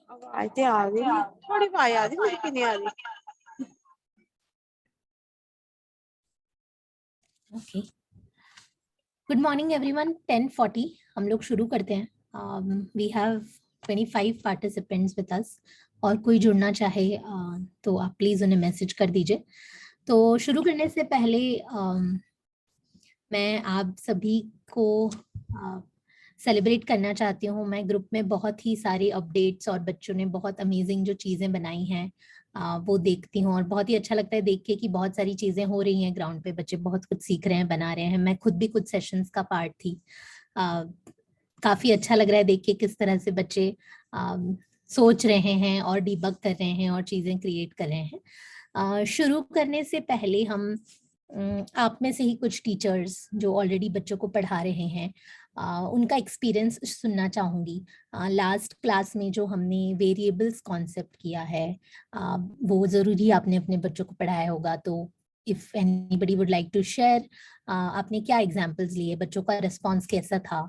आवाज तो आ रही है, थोड़ी आवाज आ रही, मुझे नहीं आ रही। Okay, good morning everyone. 10:40 हम लोग शुरू करते हैं। We have 25 participants with us, और कोई जुड़ना चाहे तो आप प्लीज उन्हें मैसेज कर दीजिए। तो शुरू करने से पहले मैं आप सभी को सेलिब्रेट करना चाहती हूँ। मैं ग्रुप में बहुत ही सारी अपडेट्स और बच्चों ने बहुत अमेजिंग जो चीज़ें बनाई हैं वो देखती हूँ, और बहुत ही अच्छा लगता है देख के कि बहुत सारी चीज़ें हो रही हैं ग्राउंड पे, बच्चे बहुत कुछ सीख रहे हैं, बना रहे हैं। मैं खुद भी कुछ सेशंस का पार्ट थी। काफ़ी अच्छा लग रहा है देख के किस तरह से बच्चे सोच रहे हैं और डिबग कर रहे हैं और चीज़ें क्रिएट कर रहे हैं। शुरू करने से पहले हम आप में से ही कुछ टीचर्स जो ऑलरेडी बच्चों को पढ़ा रहे हैं उनका एक्सपीरियंस सुनना चाहूँगी। लास्ट क्लास में जो हमने वेरिएबल्स कॉन्सेप्ट किया है वो ज़रूरी आपने अपने बच्चों को पढ़ाया होगा। तो if anybody would like to share, आपने क्या एग्जांपल्स लिए, बच्चों का रिस्पांस कैसा था,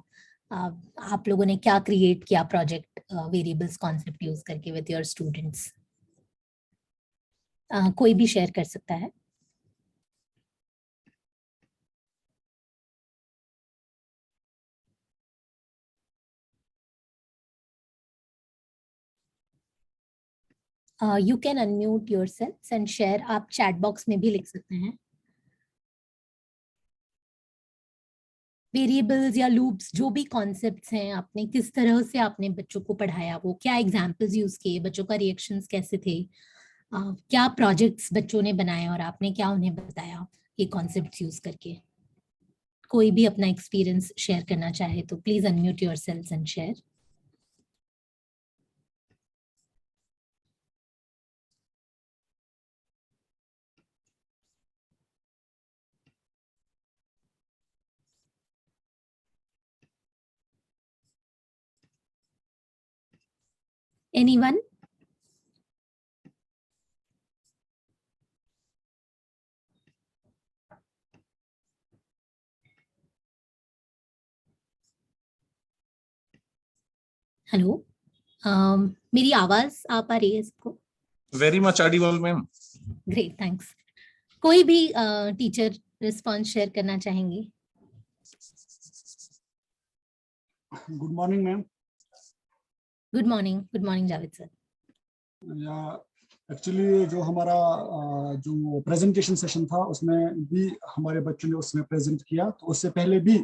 आप लोगों ने क्या क्रिएट किया प्रोजेक्ट वेरिएबल्स कॉन्सेप्ट यूज करके विद योर स्टूडेंट्स? कोई भी शेयर कर सकता है। You can unmute yourself and share. आप चैट बॉक्स में भी लिख सकते हैं। वेरिएबल्स या लूप्स जो भी कॉन्सेप्ट्स हैं, आपने किस तरह से आपने बच्चों को पढ़ाया, वो क्या एग्जांपल्स यूज किए, बच्चों का रिएक्शंस कैसे थे, क्या प्रोजेक्ट्स बच्चों ने बनाए और आपने क्या उन्हें बताया ये कॉन्सेप्ट्स यूज करके। कोई भी अपना एक्सपीरियंस शेयर करना चाहे तो please unmute yourselves and share. Anyone? Hello, मेरी आवाज आ पा रही है सबको? Very much Audible ma'am. Great, thanks. कोई भी टीचर रिस्पांस शेयर करना चाहेंगे? Good morning ma'am. Good morning Javed sir. Actually जो हमारा जो प्रेजेंटेशन सेशन था उसमें भी हमारे बच्चों ने उसमें प्रेजेंट किया, तो उससे पहले भी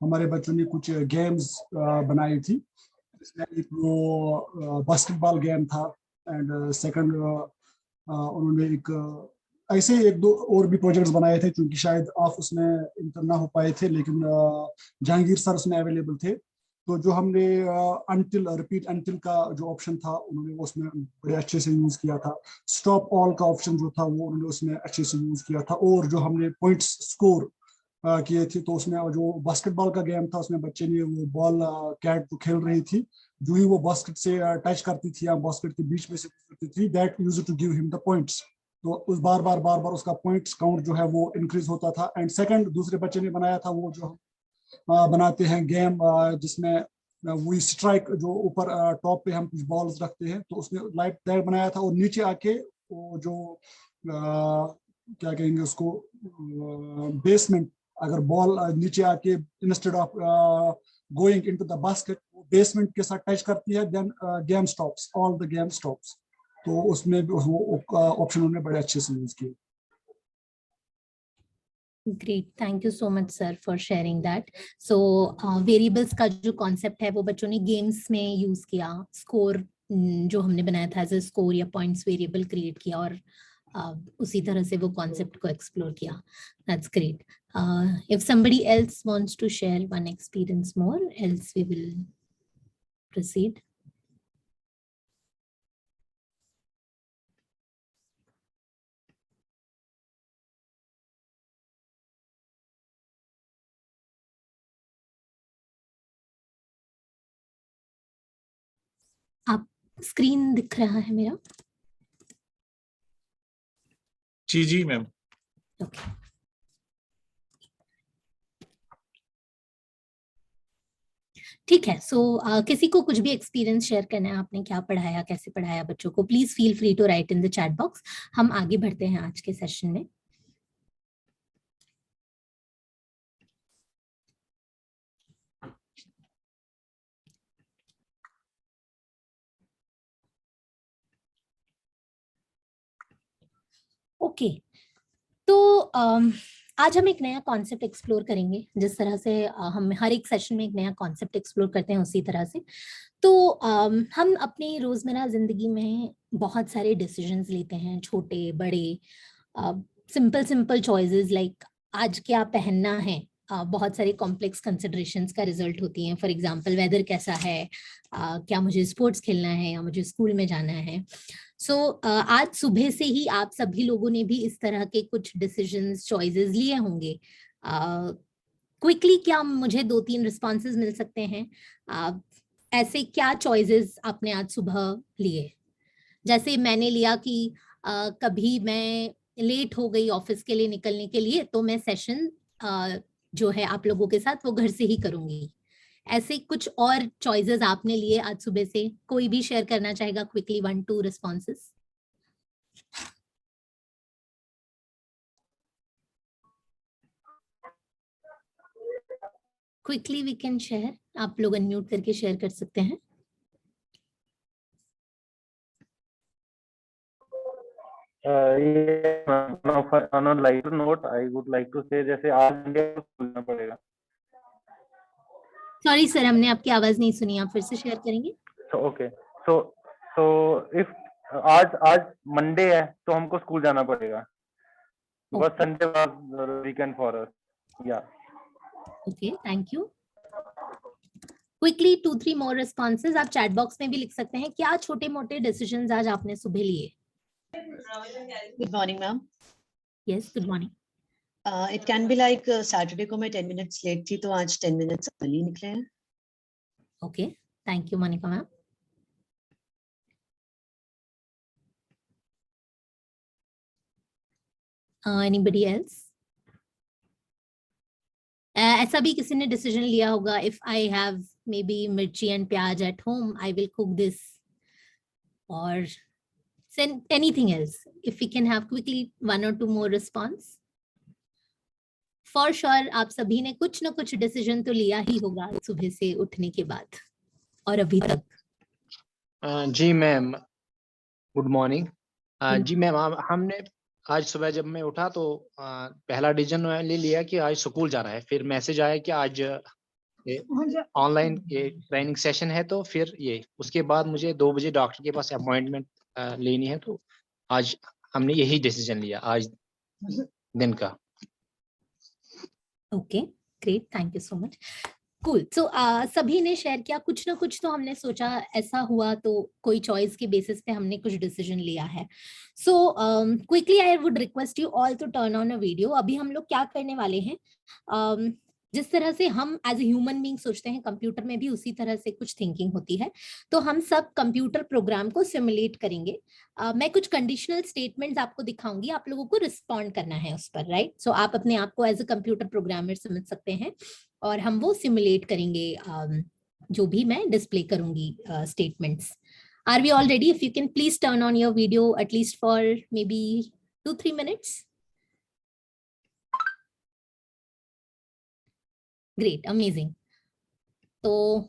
हमारे बच्चों ने कुछ गेम्स बनाई थी। इसमें एक वो बास्केटबॉल गेम था, एंड सेकंड उन्होंने एक ऐसे एक दो और भी प्रोजेक्ट्स बनाए थे, क्योंकि शायद आप उसमें इंटर ना हो पाए थे, लेकिन जहांगीर सर उसमें अवेलेबल थे। तो जो हमने अनटिल रिपीट अनटिल का जो ऑप्शन था उन्होंने उसमें बड़े अच्छे से यूज किया था। स्टॉप ऑल का ऑप्शन जो था वो उन्होंने उसमें अच्छे से यूज किया था। और जो हमने पॉइंट्स स्कोर किए थे, तो उसमें जो बास्केटबॉल का गेम था उसमें बच्चे ने वो बॉल कैट जो खेल रही थी, जो ही वो बास्केट से टच करती थी या बास्केट के बीच में से गुजरती थी, that used to give him the points. तो उस बार बार उसका पॉइंट्स काउंट जो है वो इंक्रीज होता था। एंड सेकंड दूसरे बच्चे ने बनाया था वो जो बनाते हैं गेम जिसमें वो स्ट्राइक जो ऊपर टॉप पे हम कुछ बॉल्स रखते हैं, तो उसने लाइट दैट बनाया था। और नीचे आके वो जो क्या कहेंगे उसको, बेसमेंट, अगर बॉल नीचे आके instead of going into the basket basement के साथ टच करती है, then game stops, all the game stops. तो उसमें वो ऑप्शन उन्होंने बड़े अच्छे से यूज किए। Great, thank you so much sir for sharing that. So variables का जो कॉन्सेप्ट है वो बच्चों ने गेम्स में यूज किया। स्कोर जो हमने बनाया था एज अ स्कोर या पॉइंट्स वेरिएबल क्रिएट किया, और उसी तरह से वो कॉन्सेप्ट को एक्सप्लोर किया। That's great. If somebody else wants to share one experience more, else we will proceed. आप स्क्रीन दिख रहा है मेरा? जी मैम। ओके। ठीक है, सो किसी को कुछ भी एक्सपीरियंस शेयर करना है, आपने क्या पढ़ाया, कैसे पढ़ाया बच्चों को, please feel free to write in the chat box. हम आगे बढ़ते हैं आज के सेशन में। ओके, तो आज हम एक नया कॉन्सेप्ट एक्सप्लोर करेंगे। जिस तरह से हम हर एक सेशन में एक नया कॉन्सेप्ट एक्सप्लोर करते हैं, उसी तरह से तो हम अपनी रोजमर्रा जिंदगी में बहुत सारे डिसीजंस लेते हैं, छोटे बड़े, सिंपल सिंपल चॉइसेस लाइक आज क्या पहनना है, बहुत सारे कॉम्प्लेक्स कंसिडरेशंस का रिजल्ट होती हैं। फॉर एग्जांपल वेदर कैसा है, क्या मुझे स्पोर्ट्स खेलना है या मुझे स्कूल में जाना है। सो आज सुबह से ही आप सभी लोगों ने भी इस तरह के कुछ डिसीजंस, चॉइसेस लिए होंगे। क्विकली क्या मुझे 2-3 रिस्पॉन्सेज मिल सकते हैं? ऐसे क्या चॉइसेस आपने आज सुबह लिए? जैसे मैंने लिया कि कभी मैं लेट हो गई ऑफिस के लिए निकलने के लिए, तो मैं सेशन जो है आप लोगों के साथ वो घर से ही करूंगी। ऐसे कुछ और चॉइसेस आपने लिए आज सुबह से? कोई भी शेयर करना चाहेगा quickly 1-2 responses? Quickly we can share, आप लोग अनम्यूट करके शेयर कर सकते हैं। On a lighter note, I would like to say जैसे आज मंडे को स्कूल जाना पड़ेगा। सॉरी सर, हमने आपकी आवाज नहीं सुनी, आप फिर से शेयर करेंगे? ओके, so if आज मंडे है तो हमको स्कूल जाना पड़ेगा। Because Sunday was the weekend for us. Yeah. Okay, thank you. Quickly 2-3 more responses आप चैट बॉक्स में भी लिख सकते हैं। क्या छोटे मोटे डिसीजंस आज आपने सुबह लिए? Good morning, ma'am. Yes, good morning. It can be like Saturday को मैं 10 minutes late थी, तो आज 10 minutes early निकले हैं। Okay, thank you, Monica ma'am. Anybody else? ऐसा भी किसी ने डिसीजन लिया होगा, if I have maybe मिर्ची and प्याज at home, I will cook this, or anything else. If we can have quickly 1 or 2 more response. For sure आप सभी ने कुछ ना कुछ डिसीजन तो लिया ही होगा सुबह से उठने के बाद और अभी तक। जी मैम, गुड मॉर्निंग। जी मैम, हमने आज सुबह जब मैं उठा तो पहला डिसीजन ले लिया कि आज स्कूल जाना है। फिर मैसेज आया कि आज ऑनलाइन ये ट्रेनिंग सेशन है, तो फिर ये उसके बाद मुझे 2 बजे डॉक्टर के पास अपॉइंटमेंट लेनी है, तो आज हमने यही डिसीजन लिया आज दिन का। Okay, great, thank you so much. Cool. So सभी ने शेयर किया, कुछ ना कुछ तो हमने सोचा, ऐसा हुआ तो कोई चॉइस के बेसिस पे हमने कुछ डिसीजन लिया है। So quickly I would request you all to turn on a video. अभी हम लोग क्या करने वाले हैं, जिस तरह से हम एज ए ह्यूमन बीइंग सोचते हैं, कंप्यूटर में भी उसी तरह से कुछ थिंकिंग होती है। तो हम सब कंप्यूटर प्रोग्राम को सिमुलेट करेंगे। मैं कुछ कंडीशनल स्टेटमेंट्स आपको दिखाऊंगी, आप लोगों को रिस्पॉन्ड करना है उस पर, राइट? सो आप अपने आप को एज अ कंप्यूटर प्रोग्रामर समझ सकते हैं और हम वो सिमुलेट करेंगे जो भी मैं डिस्प्ले करूंगी statements. Are we all ready? If you can please turn on your video at least for maybe 2-3 minutes. Great, amazing. तो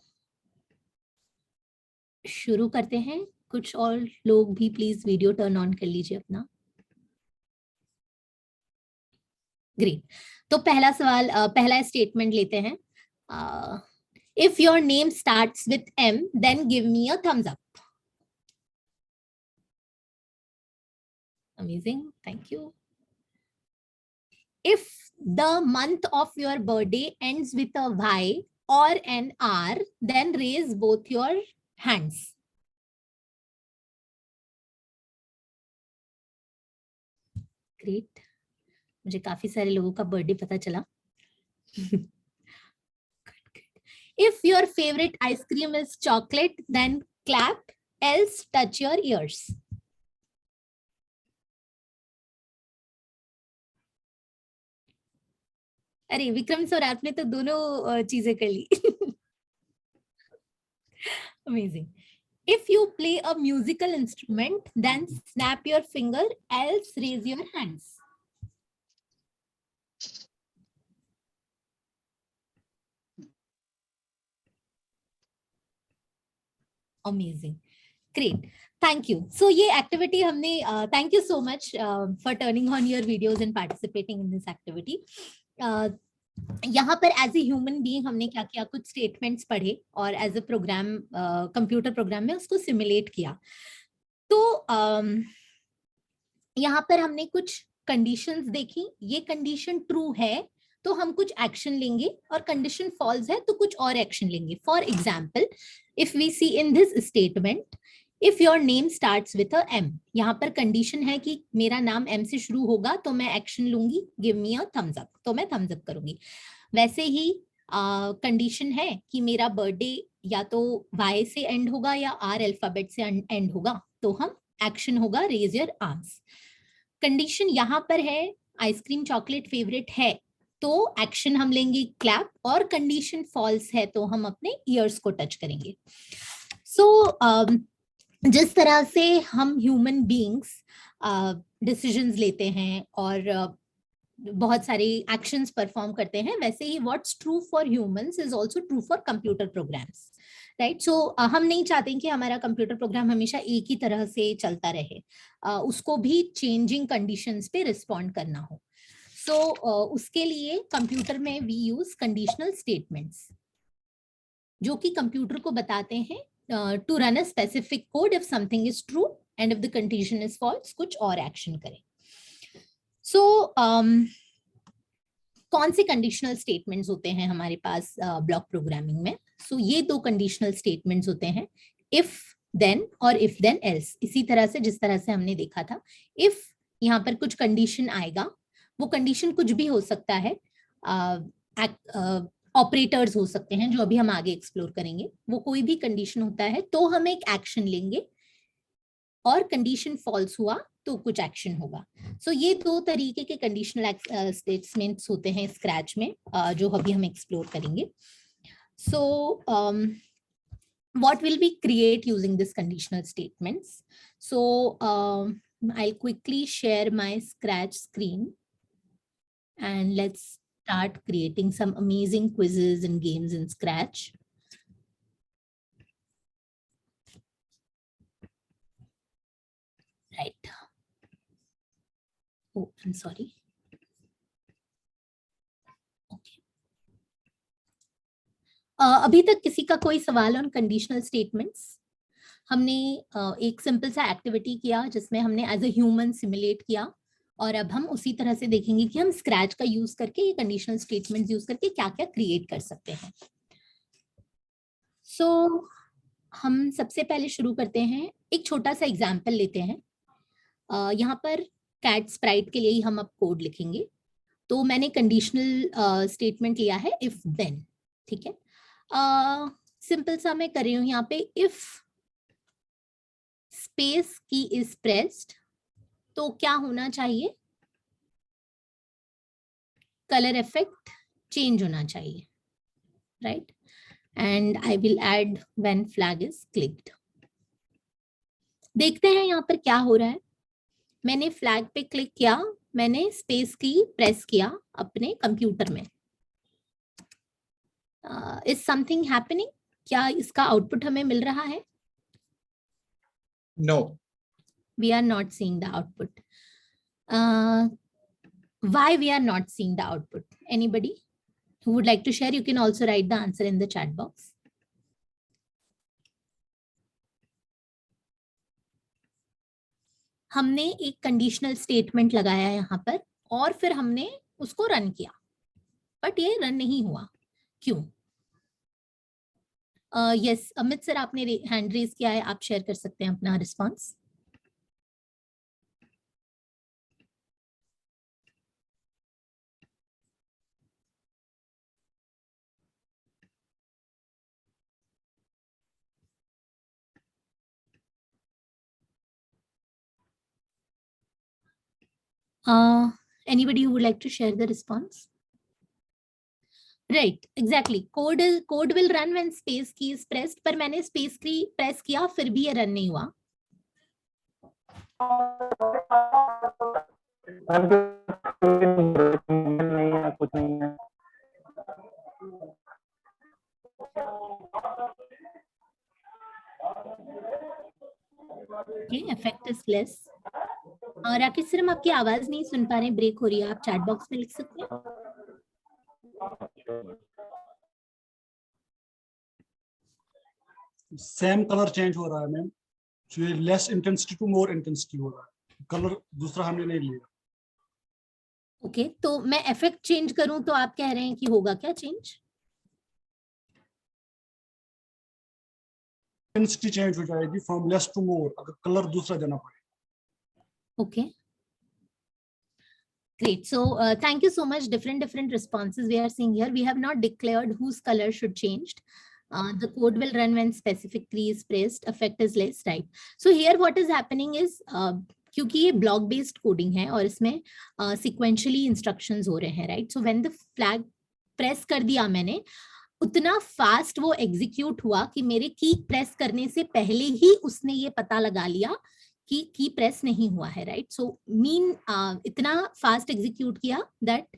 शुरू करते हैं। कुछ और लोग भी प्लीज वीडियो टर्न ऑन कर लीजिए अपना। ग्रेट। तो पहला सवाल, पहला स्टेटमेंट लेते हैं। If your name starts with M, then give me a thumbs up. Amazing, thank you. If the month of your birthday ends with a Y or an R, then raise both your hands. Great. मुझे काफी सारे लोगों का birthday पता चला। If your favorite ice cream is chocolate, then clap, else touch your ears. अरे Vikram sir, आपने तो दोनों चीजें कर ली। Amazing. If you play a musical instrument, then snap your finger, else raise your hands. Amazing. Great. Thank you. So ये activity हमने thank you so much for turning on your videos and participating in this activity. यहाँ पर as a human being हमने क्या किया, कुछ statements पढ़े और as a program computer program में उसको सिमुलेट किया. तो यहाँ पर हमने कुछ कंडीशंस देखी. ये कंडीशन ट्रू है तो हम कुछ एक्शन लेंगे और कंडीशन फॉल्स है तो कुछ और एक्शन लेंगे. For example, if we see in this statement, if your name starts with a M, यहाँ पर कंडीशन है कि मेरा नाम एम से शुरू होगा तो मैं एक्शन लूंगी, give me a thumbs up, तो मैं थम्स अप करूंगी. वैसे ही कंडीशन है कि मेरा बर्थडे या तो वाई से एंड होगा या आर अल्फाबेट से एंड होगा, तो हम एक्शन होगा रेज योर आर्म्स. कंडीशन यहाँ पर है आइसक्रीम चॉकलेट फेवरेट है तो एक्शन हम लेंगे क्लैप, और कंडीशन फॉल्स है तो हम अपने ईयर्स को टच करेंगे. सो जिस तरह से हम ह्यूमन बीइंग्स डिसीजंस लेते हैं और बहुत सारे एक्शंस परफॉर्म करते हैं, वैसे ही what's true for humans is also true for computer programs, right. So हम नहीं चाहते कि हमारा कंप्यूटर प्रोग्राम हमेशा एक ही तरह से चलता रहे, उसको भी चेंजिंग कंडीशंस पे रिस्पॉन्ड करना हो. सो उसके लिए कंप्यूटर में वी यूज कंडीशनल स्टेटमेंट्स, जो कि कंप्यूटर को बताते हैं to run a specific code if something is true and if the condition is false, कुछ और एक्शन करें. So कौन से कंडीशनल स्टेटमेंट्स होते हैं हमारे पास ब्लॉक प्रोग्रामिंग में? So ये दो कंडीशनल स्टेटमेंट्स होते हैं, if then और if then else. इसी तरह से जिस तरह से हमने देखा था, if यहाँ पर कुछ कंडीशन आएगा, वो कंडीशन कुछ भी हो सकता है, ऑपरेटर्स हो सकते हैं जो अभी हम आगे एक्सप्लोर करेंगे, वो कोई भी कंडीशन होता है तो हम एक एक्शन लेंगे, और कंडीशन फॉल्स हुआ तो कुछ एक्शन होगा. सो ये दो तरीके के कंडीशनल स्टेटमेंट्स होते हैं स्क्रैच में, जो अभी हम एक्सप्लोर करेंगे. सो what will we create using this conditional statements? So I'll quickly share my Scratch screen and let's start creating some amazing quizzes and games in Scratch. Right. Oh, I'm sorry. Okay. अभी तक किसी का कोई सवाल on conditional statements? हमने एक simple सा activity किया जिसमें हमने एज अ ह्यूमन सिमुलेट किया, और अब हम उसी तरह से देखेंगे कि हम स्क्रैच का यूज करके ये कंडीशनल स्टेटमेंट्स यूज करके क्या क्या क्रिएट कर सकते हैं. सो हम सबसे पहले शुरू करते हैं, एक छोटा सा एग्जाम्पल लेते हैं. यहाँ पर कैट स्प्राइट के लिए ही हम अब कोड लिखेंगे. तो मैंने कंडीशनल स्टेटमेंट लिया है इफ देन, ठीक है. सिंपल सा मैं कर रही हूँ यहाँ पे, इफ स्पेस की इज प्रेस्ड तो क्या होना चाहिए? कलर इफेक्ट चेंज होना चाहिए, right. And I will add when flag is clicked. देखते हैं यहाँ पर क्या हो रहा है. मैंने फ्लैग पे क्लिक किया, मैंने स्पेस की प्रेस किया अपने कंप्यूटर में. Is something happening? क्या इसका आउटपुट हमें मिल रहा है? No. We are not seeing the output. Why we are not seeing the output? Anybody who would like to share? You can also write the answer in the chat box. हमने एक conditional statement लगाया है यहाँ पर और फिर हमने उसको रन किया, बट ये रन नहीं हुआ. क्यों? यस अमित सर, आपने हैंड रेज किया है, आप शेयर कर सकते हैं अपना response. Anybody who would like to share the response? Right, exactly, code will run when space की इज प्रेस्ड, पर मैंने स्पेस की प्रेस किया फिर भी ये रन नहीं हुआ. नहीं है, कुछ नहीं है. Okay, effect is less. Rakesh sir, हम आपकी आवाज नहीं सुन पा रहे, ब्रेक हो रही है, आप चैट बॉक्स में लिख सकते हैं. सेम कलर चेंज हो रहा है मैम, ये less intensity to more intensity हो रहा है, कलर दूसरा हमने नहीं लिया. ओके, तो मैं इफेक्ट चेंज करूं तो आप कह रहे हैं कि होगा क्या चेंज? इंटेंसिटी चेंज हो जाएगी फ्रॉम लेस टू मोर, अगर कलर दूसरा देना पड़ेगा. Okay. Great. So thank you so much. Different responses we are seeing here. We have not declared whose color should changed. The code will run when specific key is pressed. Effect is less, right? So here what is happening is क्योंकि ये block based coding है और इसमें sequentially instructions हो रहे हैं, right? So when the flag press कर दिया मैंने, उतना फास्ट वो एग्जीक्यूट हुआ कि मेरे की प्रेस करने से पहले ही उसने ये पता लगा लिया कि की प्रेस नहीं हुआ है, राइट? सो मीन इतना फास्ट एग्जीक्यूट किया that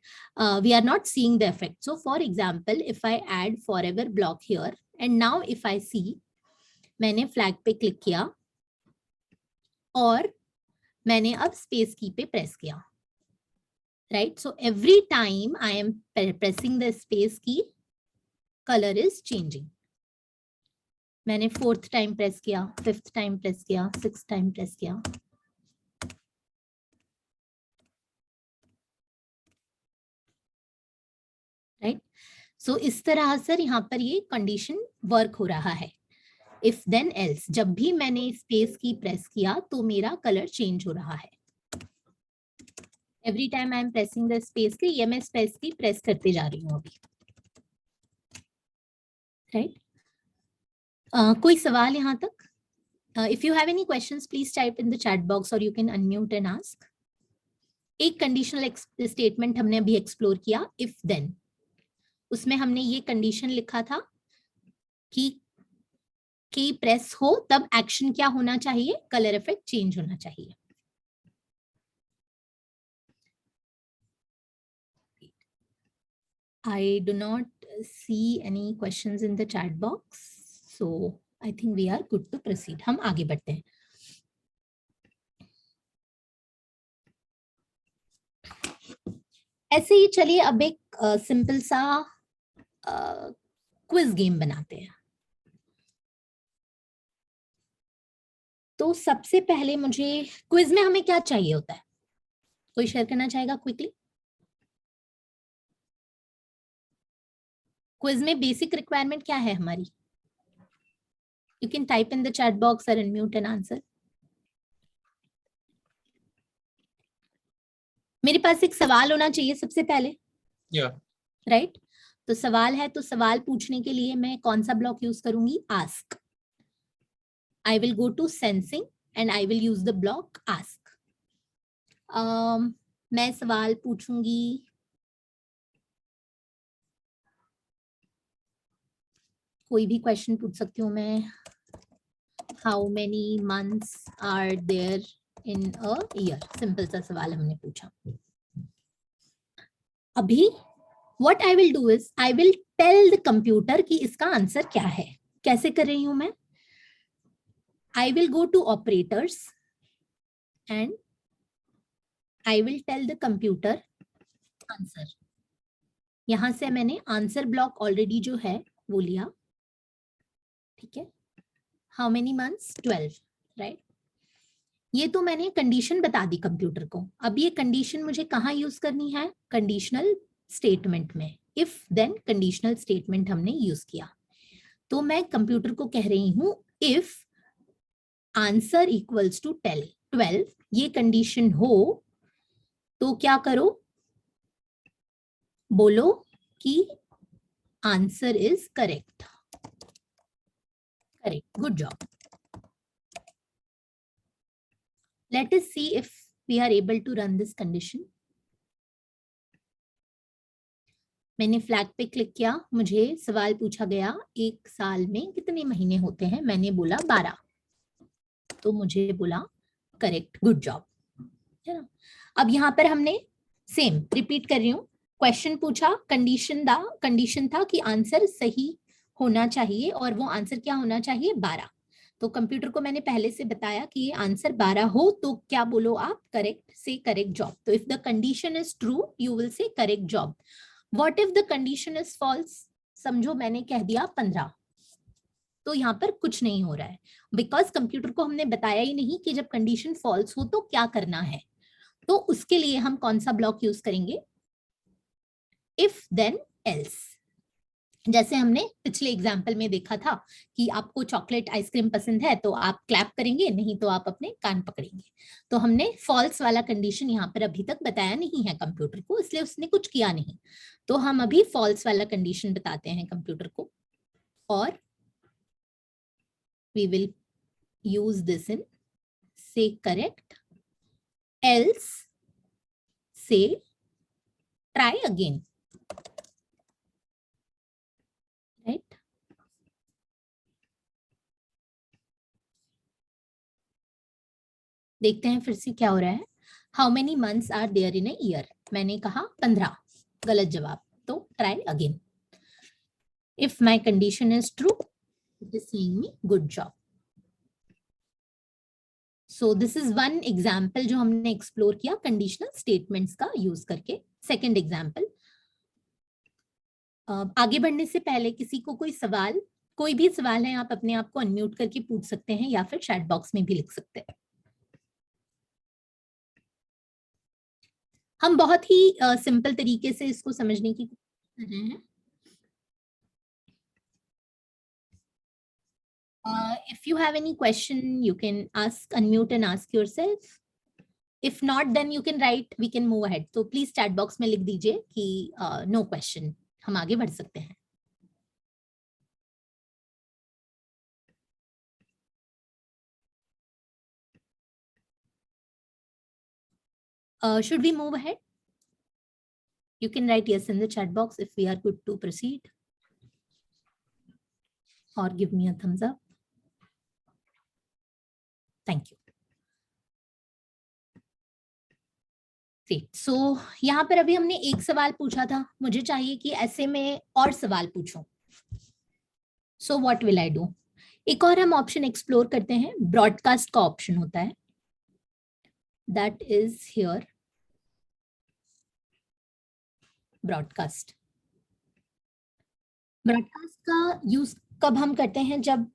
we are not seeing the effect. So for example, if I add forever block here and now if I see, मैंने फ्लैग पे क्लिक किया और मैंने अब स्पेस की पे प्रेस किया, right? So every time I am pressing the space की, कलर इज चेंजिंग. मैंने 4th टाइम प्रेस किया, 5th टाइम प्रेस किया, 6th टाइम प्रेस किया. राइट? सो इस तरह सर यहाँ पर ये कंडीशन वर्क हो रहा है. इफ देन एल्स, जब भी मैंने स्पेस की प्रेस किया तो मेरा कलर चेंज हो रहा है. Every time I am pressing the space की, ये मैं स्पेस की प्रेस करते जा रही हूँ अभी. राइट? कोई सवाल यहाँ तक? If you have any questions, please type in the chat box or you can unmute and ask. एक कंडीशनल स्टेटमेंट हमने अभी एक्सप्लोर किया, इफ देन. उसमें हमने ये कंडीशन लिखा था कि की प्रेस हो तब एक्शन क्या होना चाहिए? कलर इफेक्ट चेंज होना चाहिए. I do not see any questions in the chat box, so I think we are good to proceed. हम आगे बढ़ते हैं. ऐसे ही चलिए अब एक सिंपल सा क्विज गेम बनाते हैं. तो सबसे पहले मुझे क्विज में हमें क्या चाहिए होता है? कोई शेयर करना चाहेगा क्विकली? क्विज में बेसिक रिक्वायरमेंट क्या है हमारी? You can type in the chat box और अनम्यूट एंड आंसर. मेरे पास एक सवाल होना चाहिए सबसे पहले, राइट? तो सवाल है, तो सवाल पूछने के लिए मैं कौन सा ब्लॉक यूज करूंगी? Ask. I will go to sensing and I will use the block ask. मैं सवाल पूछूंगी, कोई भी क्वेश्चन पूछ सकती हूँ मैं. How many months are there in a year? Simple सा सवाल हमने पूछा. अभी what I will do is I will tell the computer कि इसका आंसर क्या है. कैसे कर रही हूं मैं? I will go to operators and I will tell the computer answer. यहां से मैंने आंसर ब्लॉक ऑलरेडी जो है वो लिया, ठीक है? How many months? 12, right? ये तो मैंने कंडीशन बता दी कंप्यूटर को. अब ये कंडीशन मुझे कहाँ यूज करनी है? कंडीशनल स्टेटमेंट में. इफ देन कंडीशनल स्टेटमेंट हमने यूज किया, तो मैं कंप्यूटर को कह रही हूं इफ आंसर इक्वल्स टू 12, ये कंडीशन हो तो क्या करो? बोलो कि answer is correct. Correct, good job. Let us see if we are able to run this condition. मैंने फ्लैग पे क्लिक किया, मुझे सवाल पूछा गया एक साल में कितने महीने होते हैं, मैंने बोला 12, तो मुझे बोला करेक्ट, गुड जॉब, है ना। अब यहाँ पर हमने सेम रिपीट कर रही हूँ, क्वेश्चन पूछा, कंडीशन था कि आंसर सही होना चाहिए और वो आंसर क्या होना चाहिए, 12। तो कंप्यूटर को मैंने पहले से बताया कि ये आंसर 12 हो तो क्या बोलो आप, करेक्ट, से करेक्ट जॉब। तो if the condition is true you will say correct job. What if the condition is false, समझो मैंने कह दिया 15, तो यहाँ पर कुछ नहीं हो रहा है, बिकॉज कंप्यूटर को हमने बताया ही नहीं कि जब कंडीशन फॉल्स हो तो क्या करना है। तो उसके लिए हम कौन सा ब्लॉक यूज करेंगे, इफ देन एल्स। जैसे हमने पिछले एग्जाम्पल में देखा था कि आपको चॉकलेट आइसक्रीम पसंद है तो आप क्लैप करेंगे, नहीं तो आप अपने कान पकड़ेंगे। तो हमने फॉल्स वाला कंडीशन यहाँ पर अभी तक बताया नहीं है कंप्यूटर को, इसलिए उसने कुछ किया नहीं। तो हम अभी फॉल्स वाला कंडीशन बताते हैं कंप्यूटर को, और we will use this in say correct, else say try again, right. देखते हैं फिर से क्या हो रहा है। How many months are there in a year, मैंने कहा 15, गलत जवाब, तो try again. If my condition is true it is saying me good job. So this is one example जो हमने एक्सप्लोर किया कंडीशनल स्टेटमेंट्स का यूज करके। सेकेंड एग्जाम्पल, आगे बढ़ने से पहले किसी को कोई सवाल, कोई भी सवाल है आप अपने आप को अनम्यूट करके पूछ सकते हैं या फिर चैट बॉक्स में भी लिख सकते हैं। हम बहुत ही सिंपल तरीके से इसको समझने की कोशिश कर रहे हैं। If you have any question, you can unmute and ask yourself. If not, then you can write. We can move ahead. So please chat box में लिख दीजिए कि no question. हम आगे बढ़ सकते हैं। Should we move ahead? You can write yes in the chat box if we are good to proceed, or give me a thumbs up. Thank you. Great. So यहाँ पर अभी हमने एक सवाल पूछा था, मुझे चाहिए कि ऐसे में और सवाल पूछूं। So what will I do? एक और हम ऑप्शन एक्सप्लोर करते हैं, ब्रॉडकास्ट का ऑप्शन होता है, that is here, broadcast. Broadcast का यूज कब हम करते हैं, जब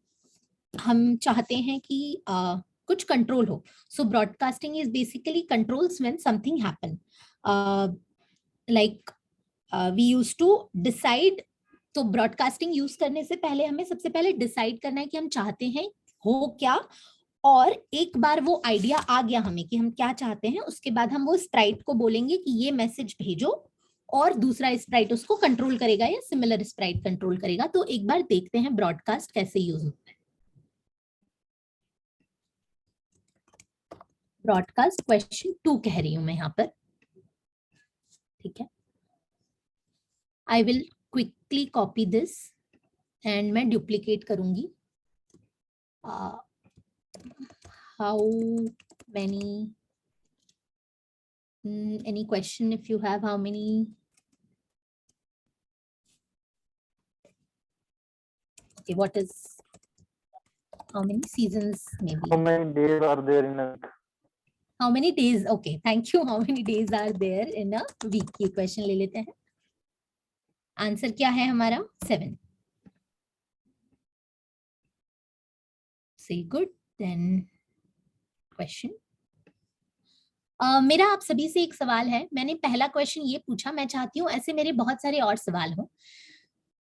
हम चाहते हैं कि कुछ कंट्रोल हो। So broadcasting is basically controls when something happen, like we use to decide. तो ब्रॉडकास्टिंग यूज करने से पहले हमें सबसे पहले डिसाइड करना है कि हम चाहते हैं हो क्या, और एक बार वो आइडिया आ गया हमें कि हम क्या चाहते हैं, उसके बाद हम वो स्प्राइट को बोलेंगे कि ये मैसेज भेजो, और दूसरा स्प्राइट उसको कंट्रोल करेगा या सिमिलर स्प्राइट कंट्रोल करेगा। तो एक बार देखते हैं ब्रॉडकास्ट कैसे यूज होता है। ब्रॉडकास्ट क्वेश्चन 2 कह रही हूं मैं यहाँ पर, ठीक है। I will quickly copy this and मैं डुप्लीकेट करूंगी। How many, any question if you have, how many? Okay, what is, how many seasons maybe? How many days are there in a week? How many days? Okay, thank you. How many days are there in a week? ये question ले लेते हैं। Answer क्या है हमारा? 7. Say good. Then question. मेरा आप सभी से एक सवाल है। मैंने पहला क्वेश्चन ये पूछा, मैं चाहती हूँ ऐसे मेरे बहुत सारे और सवाल हो,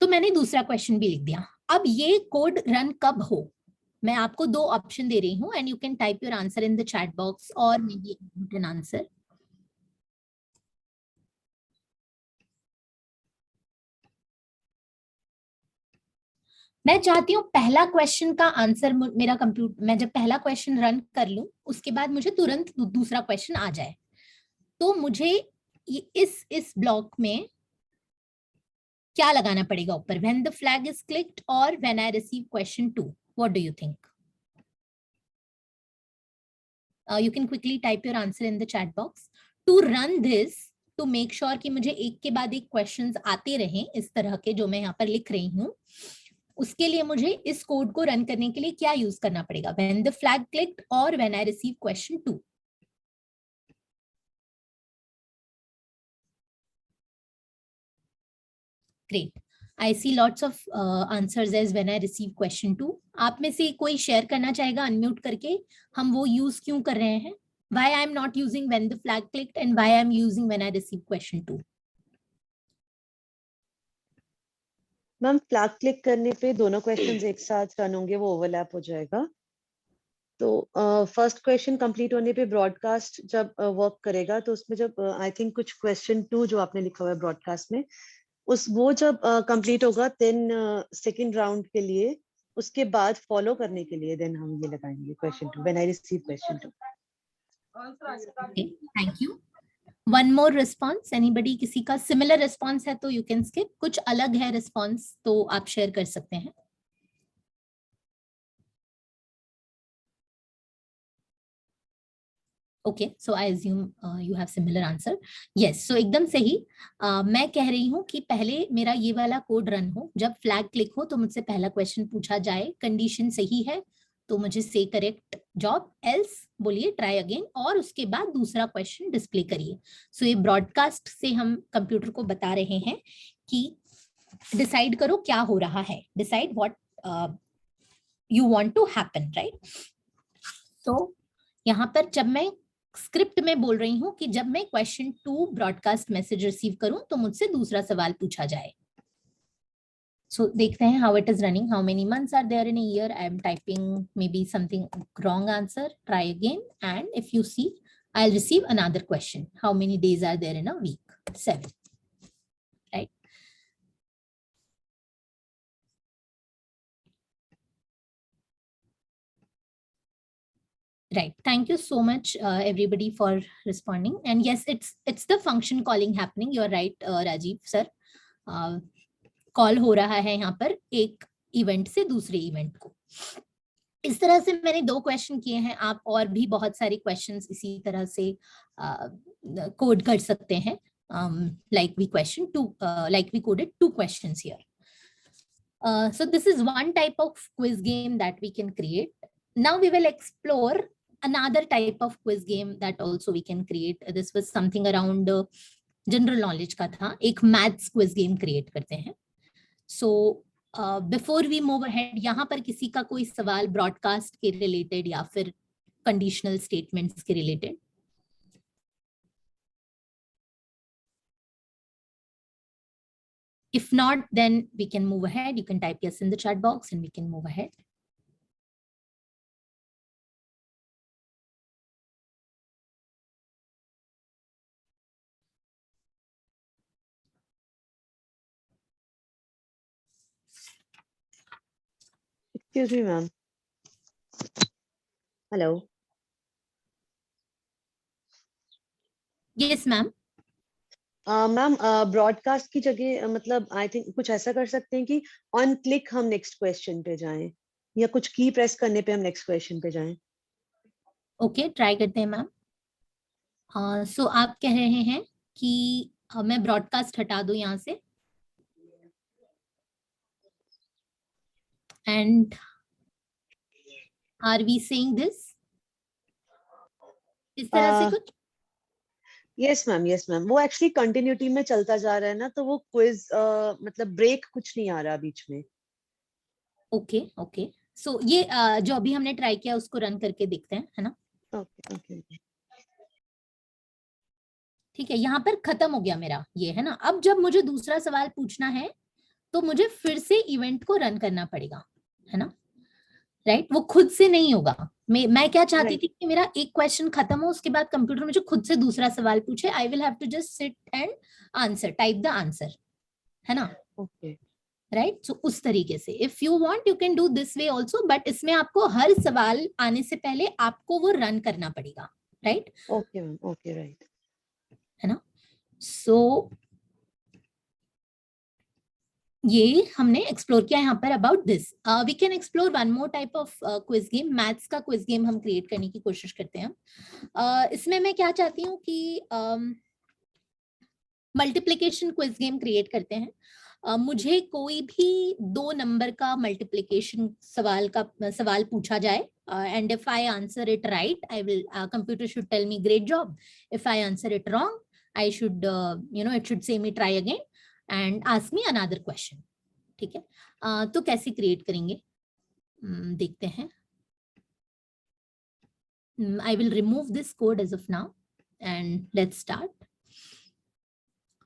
तो मैंने दूसरा क्वेश्चन भी लिख दिया। अब ये कोड रन कब हो, मैं आपको 2 ऑप्शन दे रही हूँ, and you can type your answer in the chat box और मे बी रिटन आंसर। मैं चाहती हूँ पहला क्वेश्चन का आंसर मेरा कंप्यूटर, मैं जब पहला क्वेश्चन रन कर लूं उसके बाद मुझे तुरंत दूसरा क्वेश्चन आ जाए। तो मुझे इस ब्लॉक में क्या लगाना पड़ेगा ऊपर, when the flag is clicked or when I receive question 2? What do you think? You can quickly type your answer in the chat box. To run this, to make sure कि मुझे एक के बाद एक questions आते रहें इस तरह के जो मैं यहाँ पर लिख रही हूँ, उसके लिए मुझे इस कोड को रन करने के लिए क्या यूज करना पड़ेगा, when the flag clicked or when I receive question 2? Great. I see lots of answers as when I receive question 2. आप में से कोई शेयर करना चाहेगा अनम्यूट करके हम वो यूज क्यों कर रहे हैं? Why I am not using when the flag clicked and why I am using when I receive question 2? Ma'am flag click करने पे दोनों क्वेश्चंस एक साथ रन होंगे, वो ओवरलैप हो जाएगा। तो फर्स्ट क्वेश्चन कंप्लीट होने पे ब्रॉडकास्ट जब वर्क करेगा तो उसमें जब आई थिंक कुछ क्वेश्चन 2 जो आपने लिखा हुआ है ब्रॉडकास्ट में, वो जब कंप्लीट होगा देन सेकंड राउंड के लिए, उसके बाद फॉलो करने के लिए देन हम ये लगाएंगे question 2 when I receive question 2। Okay, thank you. One more response. Anybody किसी का similar response है तो you can skip. कुछ अलग है response तो आप share कर सकते हैं. Okay, so I assume you have similar answer. Yes, so एकदम सही. मैं कह रही हूँ कि पहले मेरा ये वाला कोड रन हो, जब फ्लैग क्लिक हो तो मुझसे पहला क्वेश्चन पूछा जाए, कंडीशन सही है तो मुझे से करेक्ट जॉब, एल्स बोलिए ट्राई अगेन, और उसके बाद दूसरा क्वेश्चन डिस्प्ले करिए. सो ये ब्रॉडकास्ट से हम कंप्यूटर को बता रहे हैं कि डिसाइड करो क्या हो रहा है, decide what you want to happen, right. तो यहाँ पर जब मैं स्क्रिप्ट में बोल रही हूँ कि जब मैं क्वेश्चन 2 ब्रॉडकास्ट मैसेज रिसीव करूं तो मुझसे दूसरा सवाल पूछा जाए. सो देखते हैं how it is running. How many months are there in a year? I am typing may be something wrong answer. Try again and if you see I will receive another question. How many days are there in a week? 7, right. Right. Thank you so much, everybody, for responding. And yes, it's the function calling happening. You're right, Rajiv sir. Call हो रहा है यहाँ पर एक event से दूसरे event को. इस तरह से मैंने 2 क्वेश्चन किए हैं. आप और भी बहुत सारे क्वेश्चंस इसी तरह से कोड कर सकते हैं. Like we coded 2 questions here. So this is one type of quiz game that we can create. Now we will explore another type of quiz game that also we can create. This was something around general knowledge का था. एक maths quiz game create करते हैं. So before we move ahead, यहाँ पर किसी का कोई सवाल broadcast के related या फिर conditional statements के related? If not, then we can move ahead. You can type yes in the chat box and we can move ahead. Excuse me, ma'am. Hello. Yes, ma'am. Ma'am broadcast की जगह मतलब I think कुछ ऐसा कर सकते हैं कि on click हम नेक्स्ट क्वेश्चन पे जाएं, या कुछ की प्रेस करने पे हम नेक्स्ट क्वेश्चन पे जाएं. ओके, ट्राई करते हैं मैम. सो आप कह रहे हैं कि मैं ब्रॉडकास्ट हटा दूं यहाँ से, and are we saying this इस तरह से कुछ? यस मैम, वो एक्चुअली कंटिन्यूटी में चलता जा रहा है ना, तो वो क्विज मतलब ब्रेक कुछ नहीं आ रहा बीच में. ओके. सो ये जो अभी हमने ट्राई किया उसको रन करके देखते हैं, है ना? ओके. ठीक है, यहाँ पर खत्म हो गया मेरा ये, है ना? अब जब मुझे दूसरा सवाल पूछना है तो मुझे फिर से इवेंट को रन करना पड़ेगा, है ना? राइट, वो खुद से नहीं होगा. मैं क्या चाहती थी कि मेरा एक क्वेश्चन खत्म हो, उसके बाद कंप्यूटर मुझे खुद से दूसरा सवाल पूछे. I will have to just sit and answer, type the answer, है ना? Okay, right. सो उस तरीके से if you want you can do this way also, but इसमें आपको हर सवाल आने से पहले आपको वो रन करना पड़ेगा, right? Okay ma'am, okay, right, है ना? सो ये हमने एक्सप्लोर किया यहाँ पर about this. We can explore one more type of quiz game. Maths का क्विज गेम हम क्रिएट करने की कोशिश करते हैं. इसमें मैं क्या चाहती हूँ कि मल्टीप्लिकेशन क्विज गेम क्रिएट करते हैं. मुझे कोई भी 2 नंबर का मल्टीप्लिकेशन सवाल पूछा जाए, and if I answer it right, I will computer should tell me great job. If I answer it wrong, I should it should say me try again and ask me another question. ठीक है. तो कैसे create करेंगे देखते हैं. I will remove this code as of now and let's start.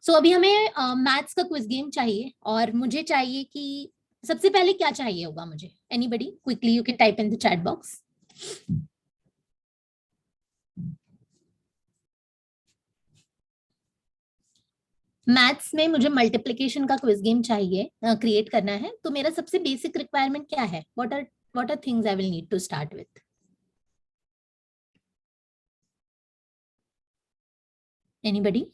So अभी हमें maths का क्विज गेम चाहिए, और मुझे चाहिए कि सबसे पहले क्या चाहिए होगा मुझे. Anybody quickly you can type in the chat box. Maths में मुझे मल्टीप्लिकेशन का क्विज गेम चाहिए, क्रिएट करना है. तो मेरा सबसे बेसिक रिक्वायरमेंट क्या है? What are things I will need to start with? Anybody?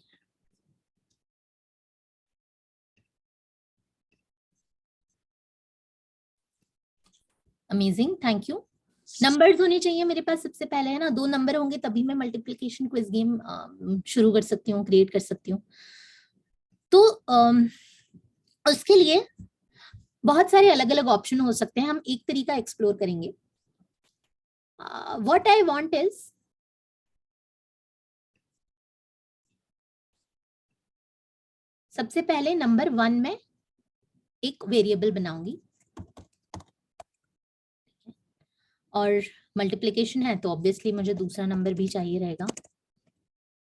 Amazing, thank you. Numbers होने चाहिए मेरे पास सबसे पहले, है ना. 2 नंबर होंगे तभी मैं मल्टीप्लिकेशन क्विज गेम शुरू कर सकती हूँ, क्रिएट कर सकती हूँ. तो उसके लिए बहुत सारे अलग अलग ऑप्शन हो सकते हैं. हम एक तरीका एक्सप्लोर करेंगे. व्हाट आई वांट इज, सबसे पहले नंबर 1 में एक वेरिएबल बनाऊंगी, और मल्टीप्लिकेशन है तो ऑब्वियसली मुझे दूसरा नंबर भी चाहिए रहेगा.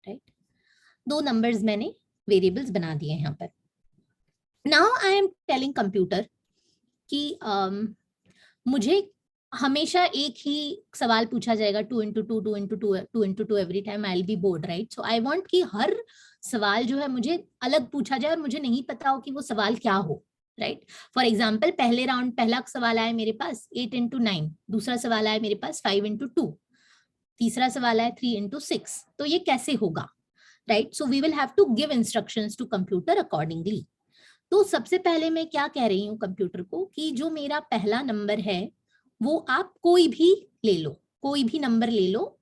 राइट. 2 नंबर्स मैंने वेरिएबल्स बना दिए यहाँ पर. Now I am telling computer कि मुझे हमेशा एक ही सवाल पूछा जाएगा. 2 into 2, 2 into 2, 2 into 2 every time. I'll be bored, right? So I want कि हर सवाल जो है मुझे अलग पूछा जाए और मुझे नहीं पता हो कि वो सवाल क्या हो. राइट. फॉर एग्जाम्पल, पहले राउंड पहला सवाल आया मेरे पास 8 into 9, दूसरा सवाल आया मेरे पास 5 into 2, तीसरा सवाल आया 3 into 6. तो ये कैसे होगा? Right. So we will have to give instructions to computer accordingly. तो सबसे पहले मैं क्या कह रही हूँ कंप्यूटर को कि जो मेरा पहला नंबर है वो आप कोई भी ले लो, कोई भी नंबर ले लो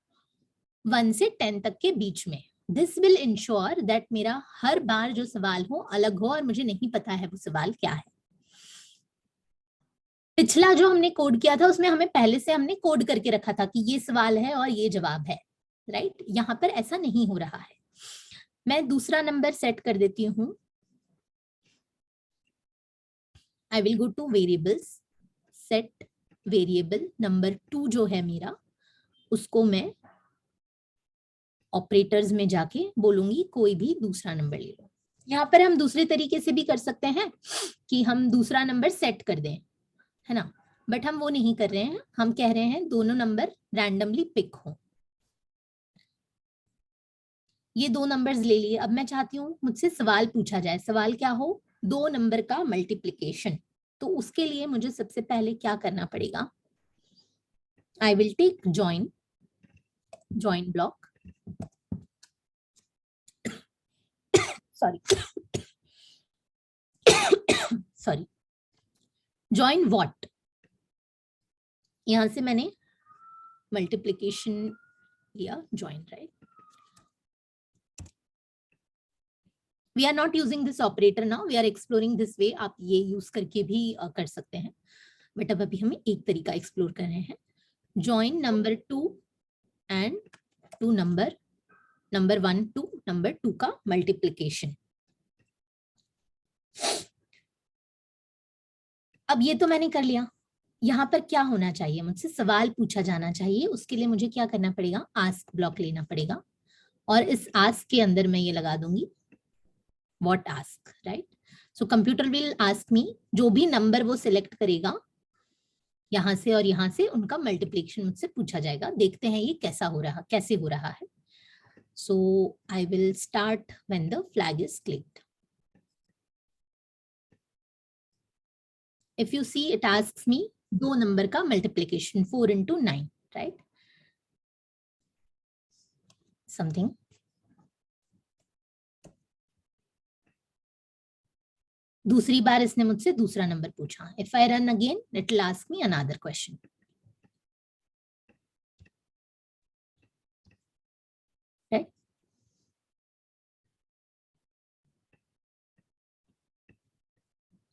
1 से 10 तक के बीच में. दिस विल इंश्योर दैट मेरा हर बार जो सवाल हो अलग हो और मुझे नहीं पता है वो सवाल क्या है. पिछला जो हमने कोड किया था उसमें हमें पहले से हमने कोड करके रखा था कि ये सवाल है और ये जवाब है. राइट. यहाँ पर ऐसा नहीं हो रहा है. मैं दूसरा नंबर सेट कर देती हूँ. I will go to variables, set variable number 2 जो है मेरा, उसको मैं ऑपरेटर्स में जाके बोलूंगी कोई भी दूसरा नंबर ले लो. यहाँ पर हम दूसरे तरीके से भी कर सकते हैं कि हम दूसरा नंबर सेट कर दें, है ना. बट हम वो नहीं कर रहे हैं. हम कह रहे हैं दोनों नंबर रैंडमली पिक हो. ये 2 नंबर्स ले लिए. अब मैं चाहती हूँ मुझसे सवाल पूछा जाए. सवाल क्या हो? 2 नंबर का मल्टीप्लिकेशन. तो उसके लिए मुझे सबसे पहले क्या करना पड़ेगा? I will take join block. Sorry, join what. यहां से मैंने मल्टीप्लिकेशन लिया, join. Right. We are not using this operator now, we are exploring this way. आप ये यूज करके भी कर सकते हैं, बट अब अभी हमें एक तरीका एक्सप्लोर कर रहे हैं. Join number 2 and 2 number 1 to number 2 का मल्टीप्लिकेशन. अब ये तो मैंने कर लिया. यहाँ पर क्या होना चाहिए? मुझसे सवाल पूछा जाना चाहिए. उसके लिए मुझे क्या करना पड़ेगा? आस्क ब्लॉक लेना पड़ेगा, और इस आस्क के अंदर मैं ये लगा दूंगी what ask. Right. So computer will ask me, जो भी नंबर वो सिलेक्ट करेगा यहाँ से और यहाँ से, उनका मल्टीप्लिकेशन मुझसे पूछा जाएगा. देखते हैं ये कैसे हो रहा है. So I will start when the flag is clicked. If you see, it asks me 2 number का मल्टीप्लिकेशन 4 into 9, right? Something. दूसरी बार इसने मुझसे दूसरा नंबर पूछा. If I run again, it will ask me another question. Right?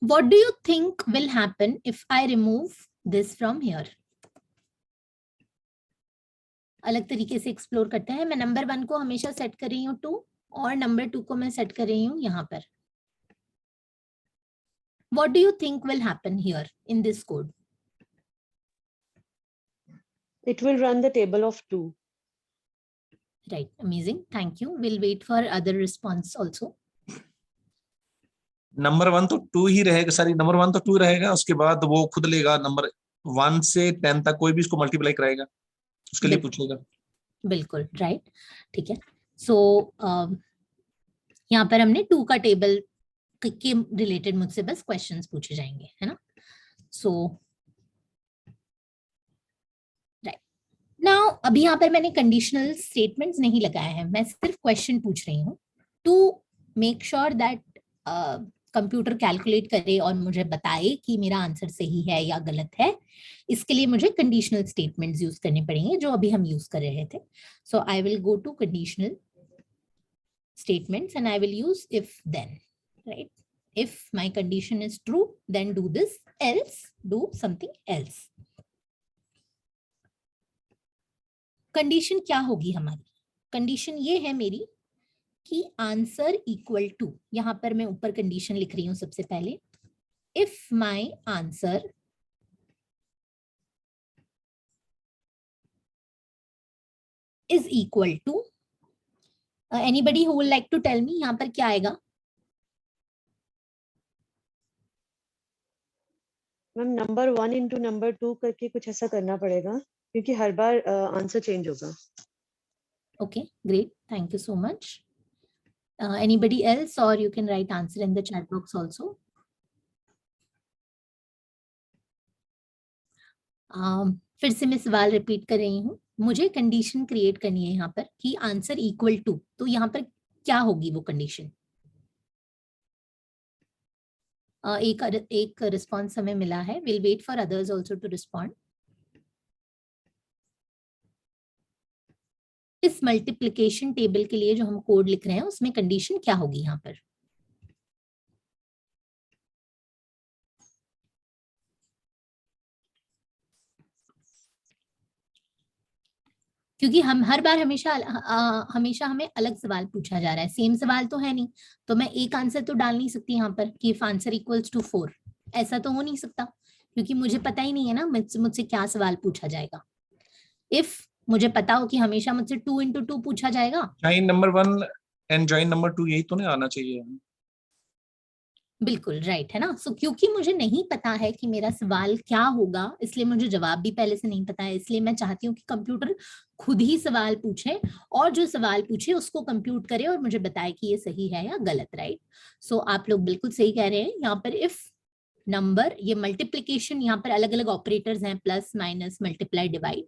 What do you think will happen if I remove this from here? अलग तरीके से explore करते हैं. मैं नंबर 1 को हमेशा सेट कर रही हूँ 2 और नंबर 2 को मैं सेट कर रही हूँ यहाँ पर. What do you think will happen here in this code? It will run the table of 2. Right, amazing. Thank you. We'll wait for other response also. Number 1 तो 2 ही रहेगा, सॉरी नंबर 1 तो 2 रहेगा, उसके बाद वो खुद लेगा नंबर 1 से 10 तक कोई भी इसको मल्टीप्लाई कराएगा, उसके लिए पूछेगा. बिल्कुल राइट. ठीक है. सो यहाँ पर हमने 2 का टेबल के रिलेटेड मुझसे बस क्वेश्चंस पूछे जाएंगे, है ना. सो राइट नाउ अभी यहाँ पर मैंने कंडीशनल स्टेटमेंट्स नहीं लगाए हैं, मैं सिर्फ क्वेश्चन पूछ रही हूँ to make sure that computer calculate करे और मुझे बताए कि मेरा आंसर सही है या गलत है. इसके लिए मुझे कंडीशनल स्टेटमेंट्स यूज करने पड़ेंगे जो अभी हम यूज कर रहे थे. So I will go to conditional statements and I will use if then. Right? If my condition is true, then do this, else do something else. Condition क्या होगी हमारी? Condition ये है मेरी कि answer equal to, यहाँ पर मैं ऊपर condition लिख रही हूँ सबसे पहले. If my answer is equal to, anybody who will like to tell me यहाँ पर क्या आएगा? मैम नंबर 1 into नंबर 2 करके कुछ ऐसा करना पड़ेगा क्योंकि हर बार आंसर चेंज होगा. Okay, great. Thank you so much. Anybody else, or you can write answer in the chat box also. फिर से मैं सवाल रिपीट कर रही हूँ. मुझे कंडीशन क्रिएट करनी है यहाँ पर कि आंसर इक्वल टू, तो यहाँ पर क्या होगी वो कंडीशन. एक रिस्पॉन्स हमें मिला है. Will wait for others also to respond. इस मल्टीप्लिकेशन टेबल के लिए जो हम कोड लिख रहे हैं उसमें कंडीशन क्या होगी यहाँ पर. क्योंकि हम हर बार हमेशा हमें अलग सवाल पूछा जा रहा है, सेम सवाल तो है नहीं, तो मैं एक आंसर तो डाल नहीं सकती यहाँ पर कि इफ आंसर इक्वल्स टू 4. ऐसा तो हो नहीं सकता क्योंकि मुझे पता ही नहीं है ना मुझसे क्या सवाल पूछा जाएगा. इफ मुझे पता हो कि हमेशा मुझसे 2 into 2 पूछा जाएगा. Join number 1 and join number 2 यही तो नहीं आना चाहिए. बिल्कुल राइट है ना. सो क्योंकि मुझे नहीं पता है कि मेरा सवाल क्या होगा, इसलिए मुझे जवाब भी पहले से नहीं पता है, इसलिए मैं चाहती हूँ कि कंप्यूटर खुद ही सवाल पूछे और जो सवाल पूछे उसको कंप्यूट करे और मुझे बताए कि ये सही है या गलत. राइट. सो आप लोग बिल्कुल सही कह रहे हैं. यहाँ पर इफ नंबर, ये मल्टीप्लीकेशन, यहाँ पर अलग अलग ऑपरेटर्स हैं, प्लस माइनस मल्टीप्लाई डिवाइड.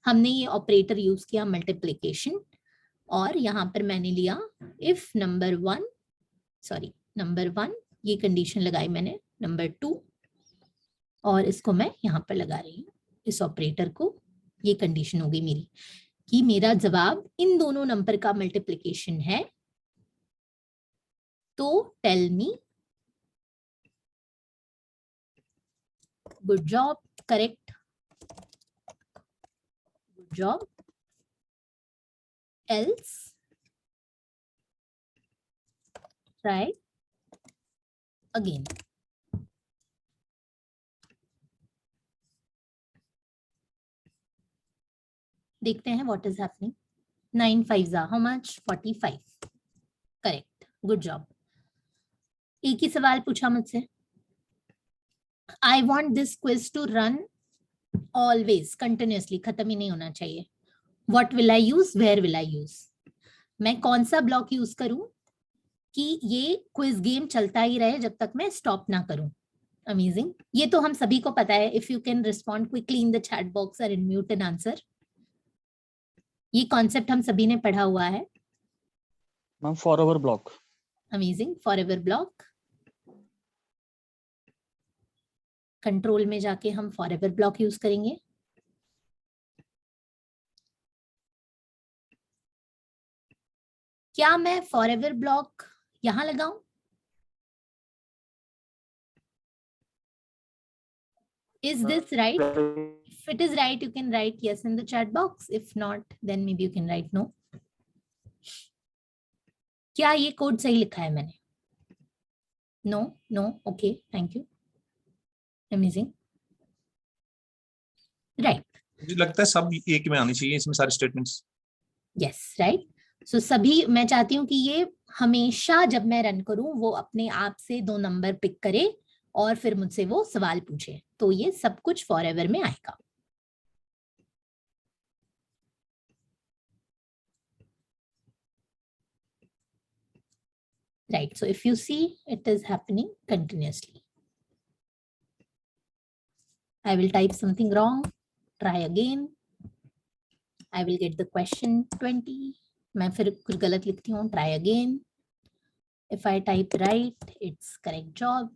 हमने ये ऑपरेटर यूज किया मल्टीप्लीकेशन और यहाँ पर मैंने लिया इफ नंबर 1 ये कंडीशन लगाई मैंने नंबर 2 और इसको मैं यहाँ पर लगा रही हूँ इस ऑपरेटर को. ये कंडीशन हो गई मेरी कि मेरा जवाब इन दोनों नंबर का मल्टीप्लिकेशन है. तो tell me. Good job, correct, good job. Else try again. देखते हैं what is happening. 9 5s how much? 45. Correct, good job. एक ही सवाल पूछा मुझसे. I want this quiz to run always, continuously, खत्म ही नहीं होना चाहिए. What will I use, where will I use. मैं कौन सा ब्लॉक यूज करूं कि ये क्विज गेम चलता ही रहे जब तक मैं स्टॉप ना करूं. अमेजिंग. ये तो हम सभी को पता है. If you can respond quickly in the chat box और अनम्यूट एंड आंसर. ये कॉन्सेप्ट हम सभी ने पढ़ा हुआ है. Ma'am forever block. Amazing. Forever block. Control में जाके हम फॉरएवर ब्लॉक यूज करेंगे। क्या मैं फॉरएवर ब्लॉक यहां लगाऊं? Is this right? If it is right, you can write yes in the chat box. If not, then maybe you can write no. क्या ये कोड सही लिखा है मैंने? No, no, okay, thank you. Amazing. Right. मुझे लगता है सब एक में आनी चाहिए इसमें सारे स्टेटमेंट्स। Yes, right. So सभी मैं चाहती हूँ कि ये हमेशा जब मैं रन करूं वो अपने आप से 2 नंबर पिक करे और फिर मुझसे वो सवाल पूछे, तो ये सब कुछ फॉरएवर में आएगा। Right, so if you see, it is happening continuously. I will type something wrong, try again. I will get the question 20. मैं फिर कुछ गलत लिखती हूँ, try again. If I type right, it's correct job.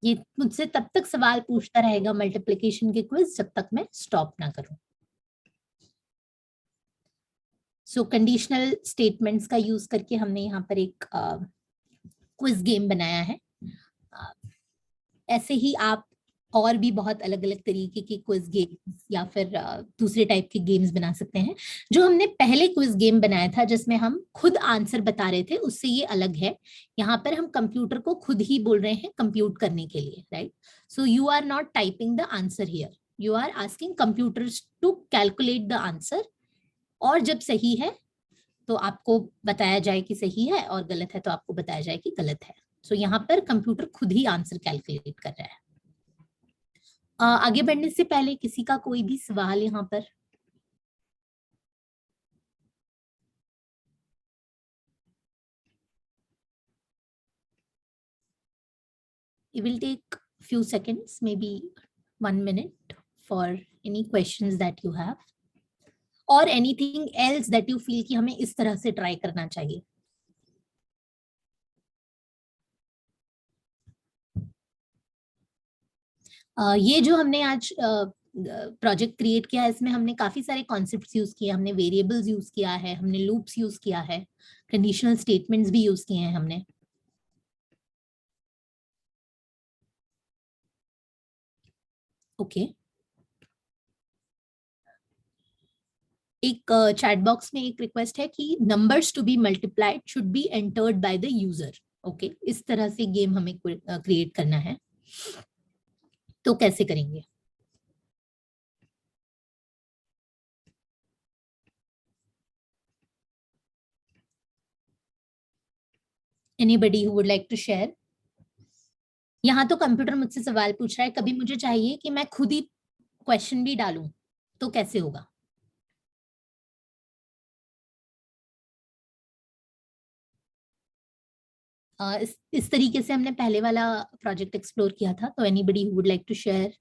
ये मुझसे तब तक सवाल पूछता रहेगा मल्टीप्लिकेशन के क्विज जब तक मैं स्टॉप ना करूं। सो कंडीशनल स्टेटमेंट्स का यूज करके हमने यहाँ पर एक क्विज गेम बनाया है। ऐसे ही आप और भी बहुत अलग अलग तरीके के क्विज गेम्स या फिर दूसरे टाइप के गेम्स बना सकते हैं। जो हमने पहले क्विज गेम बनाया था जिसमें हम खुद आंसर बता रहे थे, उससे ये अलग है। यहाँ पर हम कंप्यूटर को खुद ही बोल रहे हैं कंप्यूट करने के लिए, right? So you are not typing the answer here, you are asking computers to calculate the answer, और जब सही है तो आपको बताया जाए कि सही है और गलत है तो आपको बताया जाए कि गलत है। सो यहाँ पर कंप्यूटर खुद ही आंसर कैलकुलेट कर रहा है। आगे बढ़ने से पहले किसी का कोई भी सवाल यहाँ पर? It will take few seconds, maybe 1 minute for any questions that you have or anything else that you feel कि हमें इस तरह से ट्राई करना चाहिए। ये जो हमने आज प्रोजेक्ट क्रिएट किया है, इसमें हमने काफी सारे कॉन्सेप्ट्स यूज किए। हमने वेरिएबल्स यूज किया है, हमने लूप्स यूज किया है, कंडीशनल स्टेटमेंट्स भी यूज किए हैं हमने। ओके, एक चैट बॉक्स में एक रिक्वेस्ट है कि numbers to be multiplied should be entered by the user. Okay, इस तरह से गेम हमें क्रिएट करना है, तो कैसे करेंगे? Anybody who would like to share? यहाँ तो कंप्यूटर मुझसे सवाल पूछ रहा है, कभी मुझे चाहिए कि मैं खुद ही क्वेश्चन भी डालूं, तो कैसे होगा? इस तरीके से हमने पहले वाला प्रोजेक्ट एक्सप्लोर किया था। तो anybody who would like to share?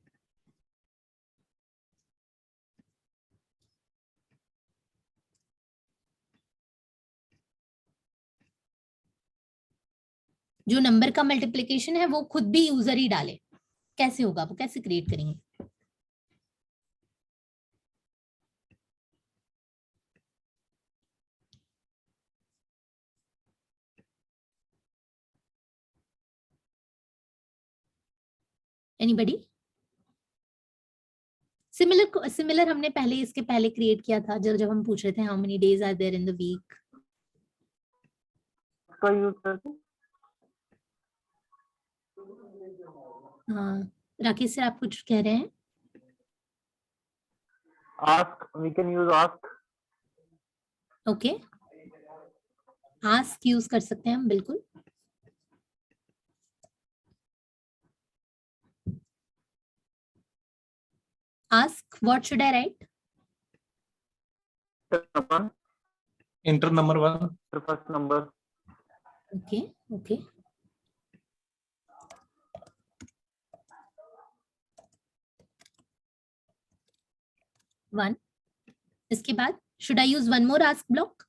जो नंबर का मल्टीप्लिकेशन है वो खुद भी यूजर ही डाले, कैसे होगा? वो कैसे क्रिएट करेंगे? एनीबडी? सिमिलर हमने पहले इसके पहले क्रिएट किया था जब हम पूछ रहे थे how many days are there in the week. हाँ, राकेश सर आप कुछ कह रहे हैं? Ask, we can use ask. Okay, ask use कर सकते हैं हम, बिल्कुल। Ask, what should I write? Enter number 1. The first number. Okay, okay. One. इसके बाद should I use one more ask block?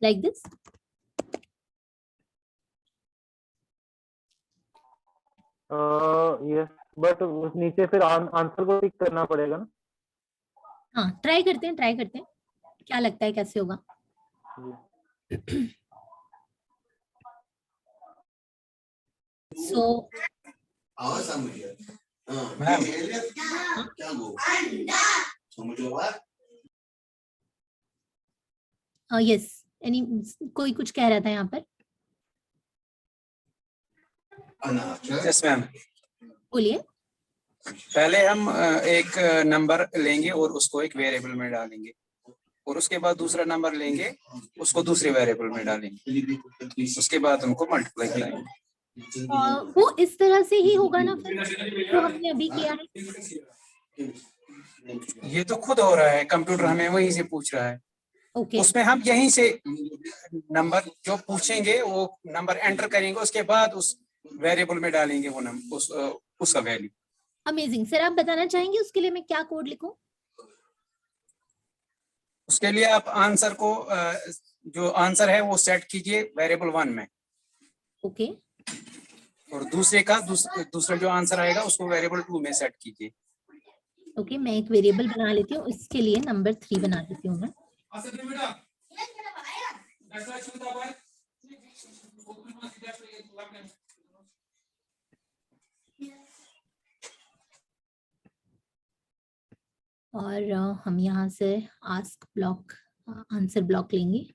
Like this? Yes, but उस नीचे फिर आंसर को टिक करना पड़ेगा ना? हाँ, ट्राई करते हैं, क्या लगता है कैसे होगा? सो यस, एनी कोई कुछ कह रहा था यहाँ पर, यस मैम। बोलिए। पहले हम एक नंबर लेंगे और उसको एक वेरिएबल में डालेंगे, और उसके बाद दूसरा नंबर लेंगे, उसको दूसरे वेरिएबल में डालेंगे, उसके बाद उनको मल्टीप्लाई करेंगे। वो इस तरह से ही होगा ना फिर जो हमने अभी किया है? ये तो खुद हो रहा है, कंप्यूटर हमें वहीं से पूछ रहा है। ओके, उसमें हम यहीं से नंबर जो पूछेंगे वो नंबर एंटर करेंगे, उसके बाद उस वेरिएबल में डालेंगे वो नंबर, उसका वैल्यू। अमेजिंग। सर आप बताना चाहेंगे उसके लिए मैं क्या कोड लिखूं? उसके लिए आप आंसर को जो आंसर है वो सेट कीजिए वेरिएबल 1 में, ओके, और दूसरा जो आंसर आएगा उसको वेरिएबल 2 में सेट कीजिए। ओके, मैं एक वेरिएबल बना लेती हूँ, इसके लिए नंबर 3 बना देती हूँ मैं। और हम यहाँ से आस्क ब्लॉक, आंसर ब्लॉक लेंगे।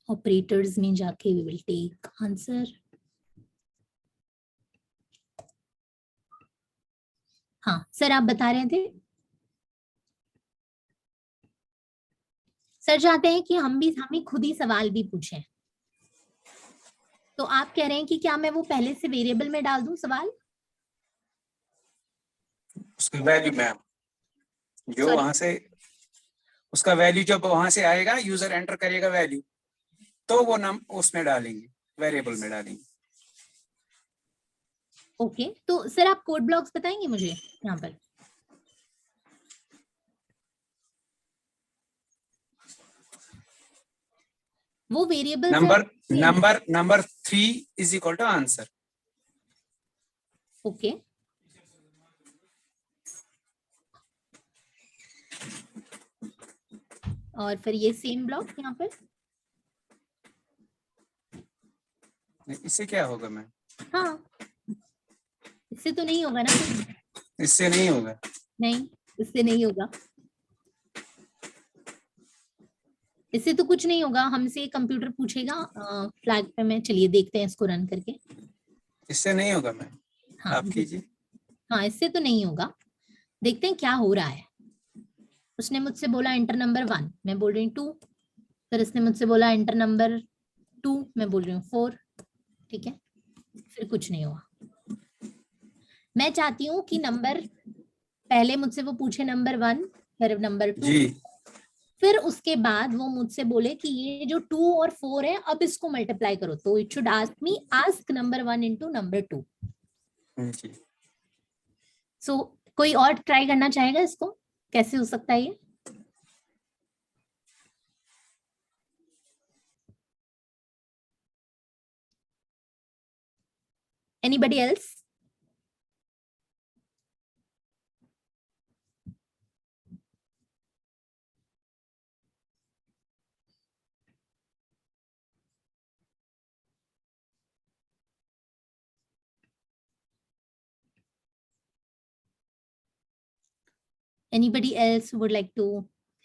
ऑपरेटर्स में जाके वी विल टेक आंसर। हाँ सर, आप बता रहे थे सर, चाहते हैं कि हमें खुद ही सवाल भी पूछें, तो आप कह रहे हैं कि क्या मैं वो पहले से वेरिएबल में डाल दूं सवाल? उसका वैल्यू मैम जो Sorry? वहां से उसका वैल्यू जब वहां से आएगा, यूजर एंटर करेगा वैल्यू, तो वो नाम उसमें डालेंगे, वेरिएबल में डालेंगे। ओके, तो सर आप कोड ब्लॉक्स बताएंगे मुझे यहाँ पर? वो variable number 3 is equal to answer. Okay, और फिर ये सेम ब्लॉक यहाँ पर? इससे क्या होगा मैम? हाँ, इससे तो नहीं होगा ना? इससे नहीं होगा। नहीं, इससे नहीं होगा, इससे तो कुछ नहीं होगा। हमसे कंप्यूटर पूछेगा फ्लैग पे, मैं चलिए देखते हैं इसको रन करके। इससे नहीं होगा मैम, हाँ, आप कीजिए। हाँ, इससे तो नहीं होगा, देखते हैं क्या हो रहा है। उसने मुझसे बोला एंटर नंबर 1, मैं बोल रही हूँ 2, फिर इसने मुझसे बोला एंटर नंबर 2, मैं बोल रही हूँ 4, ठीक है, फिर कुछ नहीं हुआ। मैं चाहती हूँ कि नंबर पहले मुझसे वो पूछे नंबर 1, फिर नंबर 2, फिर उसके बाद वो मुझसे बोले कि ये जो 2 और 4 है अब इसको मल्टीप्लाई करो, तो it should ask number 1 into number 2। सो कोई और ट्राई करना चाहेगा इसको, कैसे हो सकता है ये? Anybody else? Anybody else would like to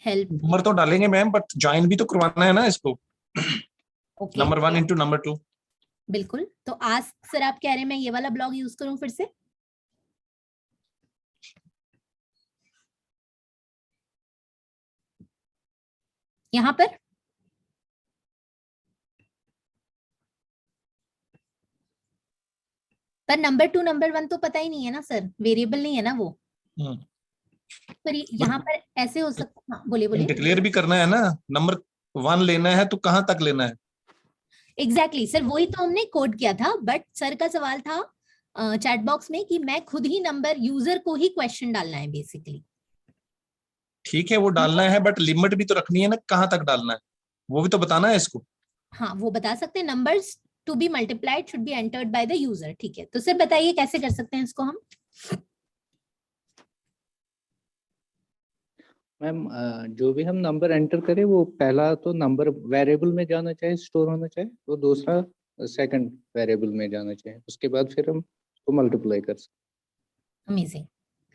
help? Number तो डालेंगे मैम, बट ज्वाइन भी तो करवाना है ना इसको। Okay. Number 1 into number 2। बिल्कुल, तो आस्क सर आप कह रहे हैं मैं ये वाला ब्लॉग यूज करूं फिर से? यहाँ पर नंबर 2 नंबर 1 तो पता ही नहीं है ना सर, वेरिएबल नहीं है ना वो। पर यहाँ पर ऐसे हो सकता है। हाँ, बोलिए। डिक्लेयर भी करना है ना, नंबर 1 लेना है तो कहाँ तक लेना है? एग्जैक्टली सर, वही तो हमने कोड किया था, बट सर का सवाल था चैट बॉक्स में कि मैं खुद ही नंबर, यूजर को ही क्वेश्चन डालना है बेसिकली। ठीक है वो डालना है, बट लिमिट भी तो रखनी है ना, कहाँ तक डालना है वो भी तो बताना है इसको। हाँ वो बता सकते हैं, numbers to be multiplied should be entered by the user. ठीक है, तो सर बताइए कैसे कर सकते हैं इसको हम। मैम जो भी हम नंबर एंटर करें वो पहला तो नंबर वेरिएबल में जाना चाहिए, स्टोर होना चाहिए, तो दूसरा सेकंड वेरिएबल में जाना चाहिए, उसके बाद फिर हम उसको मल्टीप्लाई कर सकते। अमेजिंग,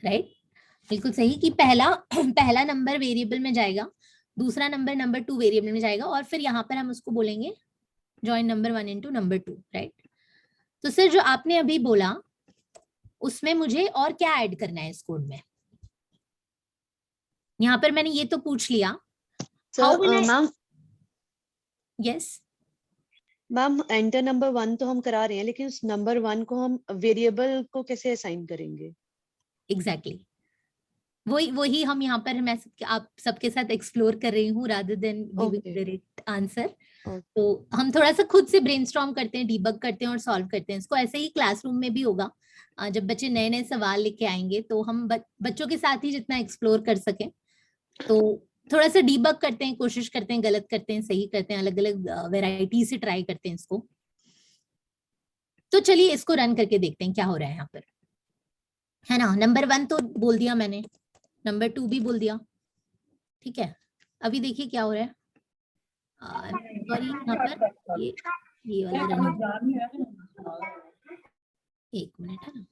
राइट, बिल्कुल सही कि पहला पहला नंबर वेरिएबल में जाएगा, दूसरा नंबर नंबर 2 वेरिएबल में जाएगा, और फिर यहाँ पर हम उसको बोलेंगे join number 1 into number 2, right. तो सर जो आपने अभी बोला उसमें मुझे और क्या ऐड करना है इस कोड में? यहाँ पर मैंने ये तो पूछ लिया। Ma'am yes ma'am enter number 1 तो हम करा रहे हैं, लेकिन उस नंबर 1 को हम वेरिएबल को कैसे असाइन करेंगे? एग्जैक्टली वही हम यहाँ पर मैं आप सबके साथ एक्सप्लोर कर रही हूँ rather than giving direct answer. तो हम थोड़ा सा खुद से ब्रेनस्टॉर्म करते हैं, डीबग करते हैं और सॉल्व करते हैं इसको। ऐसे ही क्लासरूम में भी होगा, जब बच्चे नए नए सवाल लेके आएंगे तो हम बच्चों के साथ ही जितना एक्सप्लोर कर सकें, तो थोड़ा सा डीबग करते हैं, कोशिश करते हैं, गलत करते हैं, सही करते हैं, अलग अलग वेराइटी से ट्राई करते हैं इसको। तो चलिए इसको रन करके देखते हैं क्या हो रहा है यहाँ पर, है ना। नंबर 1 तो बोल दिया मैंने, नंबर 2 भी बोल दिया, ठीक है। अभी देखिए क्या हो रहा है। सॉरी यहाँ पर ये वाला रन, एक मिनट है ना।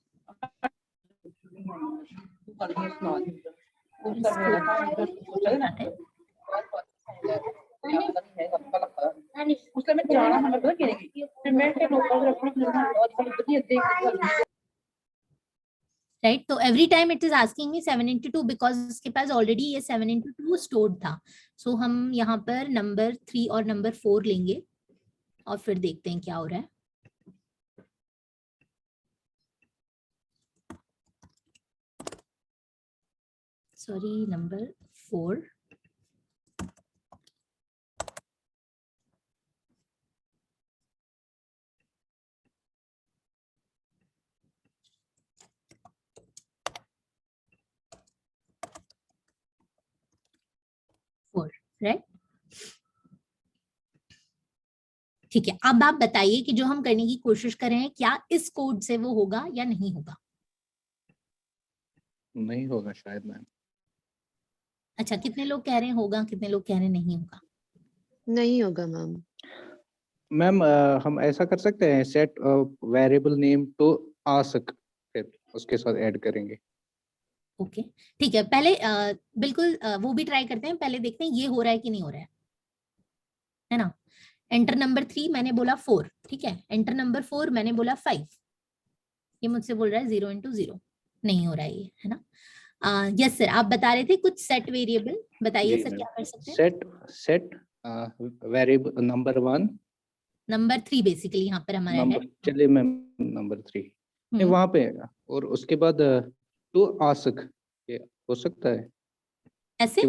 राइट, तो every time it is asking me 7 into 2 because इसके पास ऑलरेडी ये 7 into 2 स्टोर्ड था। सो हम यहाँ पर नंबर 3 और नंबर 4 लेंगे और फिर देखते हैं क्या हो रहा है। Sorry number 4, right. ठीक है, अब आप बताइए कि जो हम करने की कोशिश कर रहे हैं क्या इस कोड से वो होगा या नहीं होगा? नहीं होगा शायद मैम। अच्छा, कितने लोग कह रहे हैं होगा, कितने लोग कह रहे हैं नहीं होगा? नहीं होगा मैम। मैम हम ऐसा कर सकते हैं, set variable name to ask, फिर उसके साथ ऐड करेंगे। ओके ठीक है, पहले बिल्कुल वो भी ट्राई करते हैं, पहले देखते हैं ये हो रहा है कि नहीं हो रहा है ना। एंटर नंबर 3 मैंने बोला 4, ठीक है। एंटर नंबर 4 मैंने बोला 5, ये मुझसे बोल रहा है 0 into 0, नहीं हो रहा है ये, है ना। यस सर, आप बता रहे थे कुछ सेट वेरिएबल, बताइए सर क्या कर सकते हैं। Set variable number 1, number 3 basically यहाँ पर हमारा है। चलिए मैम नंबर 3 वहां पे, और उसके बाद टू आस्क, ये हो सकता है ऐसे।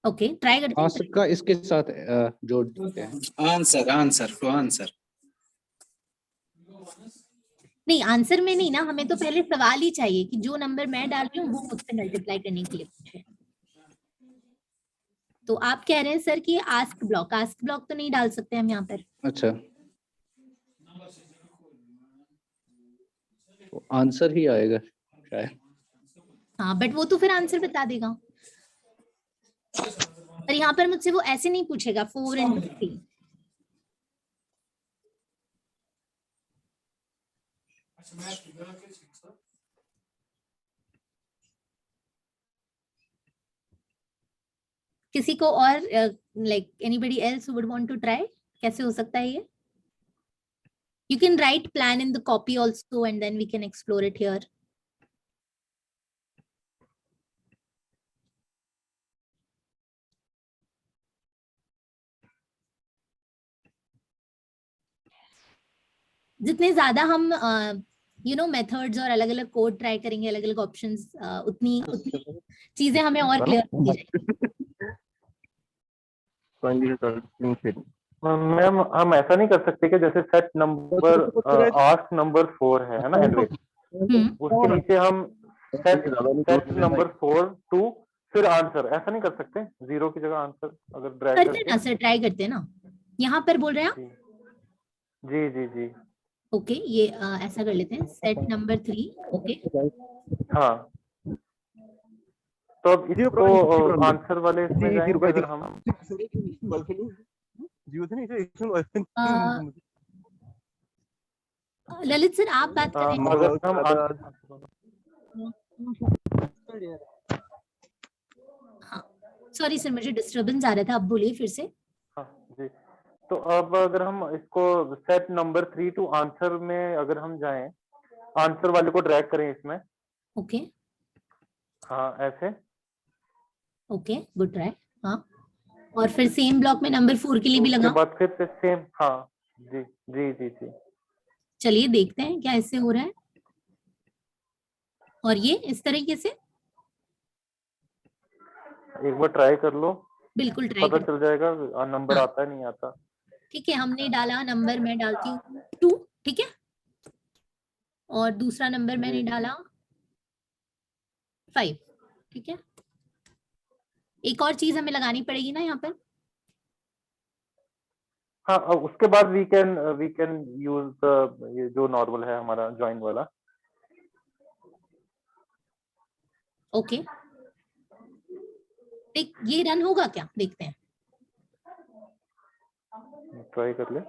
ओके ट्राई करते हैं। आस्क का इसके साथ जोड़ देते हैं। Answer to answer. नहीं आंसर में नहीं ना, हमें तो पहले सवाल ही चाहिए कि जो नंबर मैं डाल रही हूँ वो मुझसे मल्टीप्लाई करने के लिए पूछे। तो आप कह रहे हैं सर कि आस्क ब्लॉक तो नहीं डाल सकते हम यहाँ पर। अच्छा, तो आंसर ही आएगा शायद। हाँ बट वो तो फिर आंसर बता देगा, पर यहाँ पर मुझसे वो ऐसे नहीं पूछेगा 4 into 3। किसी को और like anybody else who would want to try, कैसे हो सकता है ये? You can write plan in the copy also and then we can explore it here. जितने ज्यादा हम मेथड्स और अलग अलग कोड ट्राई करेंगे, अलग अलग ऑप्शंस, उतनी चीजें हमें और क्लियर होती जाएंगी। मैम हम ऐसा नहीं कर सकते कि जैसे सेट नंबर आस्क नंबर 4 है ना, एंड उसके नीचे हम सेट नंबर 4 टू फिर आंसर ऐसा नहीं कर सकते, 0 की जगह आंसर अगर ड्रैग करते करके? ना सर, ट्राई करते ना। यहाँ पर बोल रहे हैं आप? जी जी जी। ओके, ये ऐसा कर लेते हैं, सेट नंबर 3। ओके, हाँ, तो अब इसको आंसर वाले इसमें जाएंगे अगर हम। ललित सर आप बात कर रहे हैं? अगर हम हाँ, सॉरी सर, मुझे डिस्टरबेंस आ रहा था, आप बोलिए फिर से। हाँ जी, तो अब अगर हम इसको सेट नंबर 3 टू आंसर में अगर हम जाएं, आंसर वाले को ड्रैग करें इसमें। ओके हाँ ऐसे। Okay, good try. हाँ, और फिर सेम ब्लॉक में नंबर 4 के लिए भी उसके लगा। बाद फिर से सेम। हाँ जी जी जी जी। चलिए देखते हैं क्या इससे हो रहा है। और ये इस तरीके से एक बार ट्राई कर लो, बिल्कुल ट्राई पता कर। चल जाएगा नंबर हाँ। आता है नहीं आता। ठीक है, हमने डाला नंबर, मैं डालती हूँ 2, ठीक है, और दूसरा नंबर मैंने डाला 5, ठीक है। एक और चीज हमें लगानी पड़ेगी ना यहाँ पर। हाँ, उसके बाद वी कैन यूज ये जो नॉर्मल है हमारा ज्वाइन वाला। ओके, देख ये रन होगा क्या, देखते हैं। ट्राई कर ले।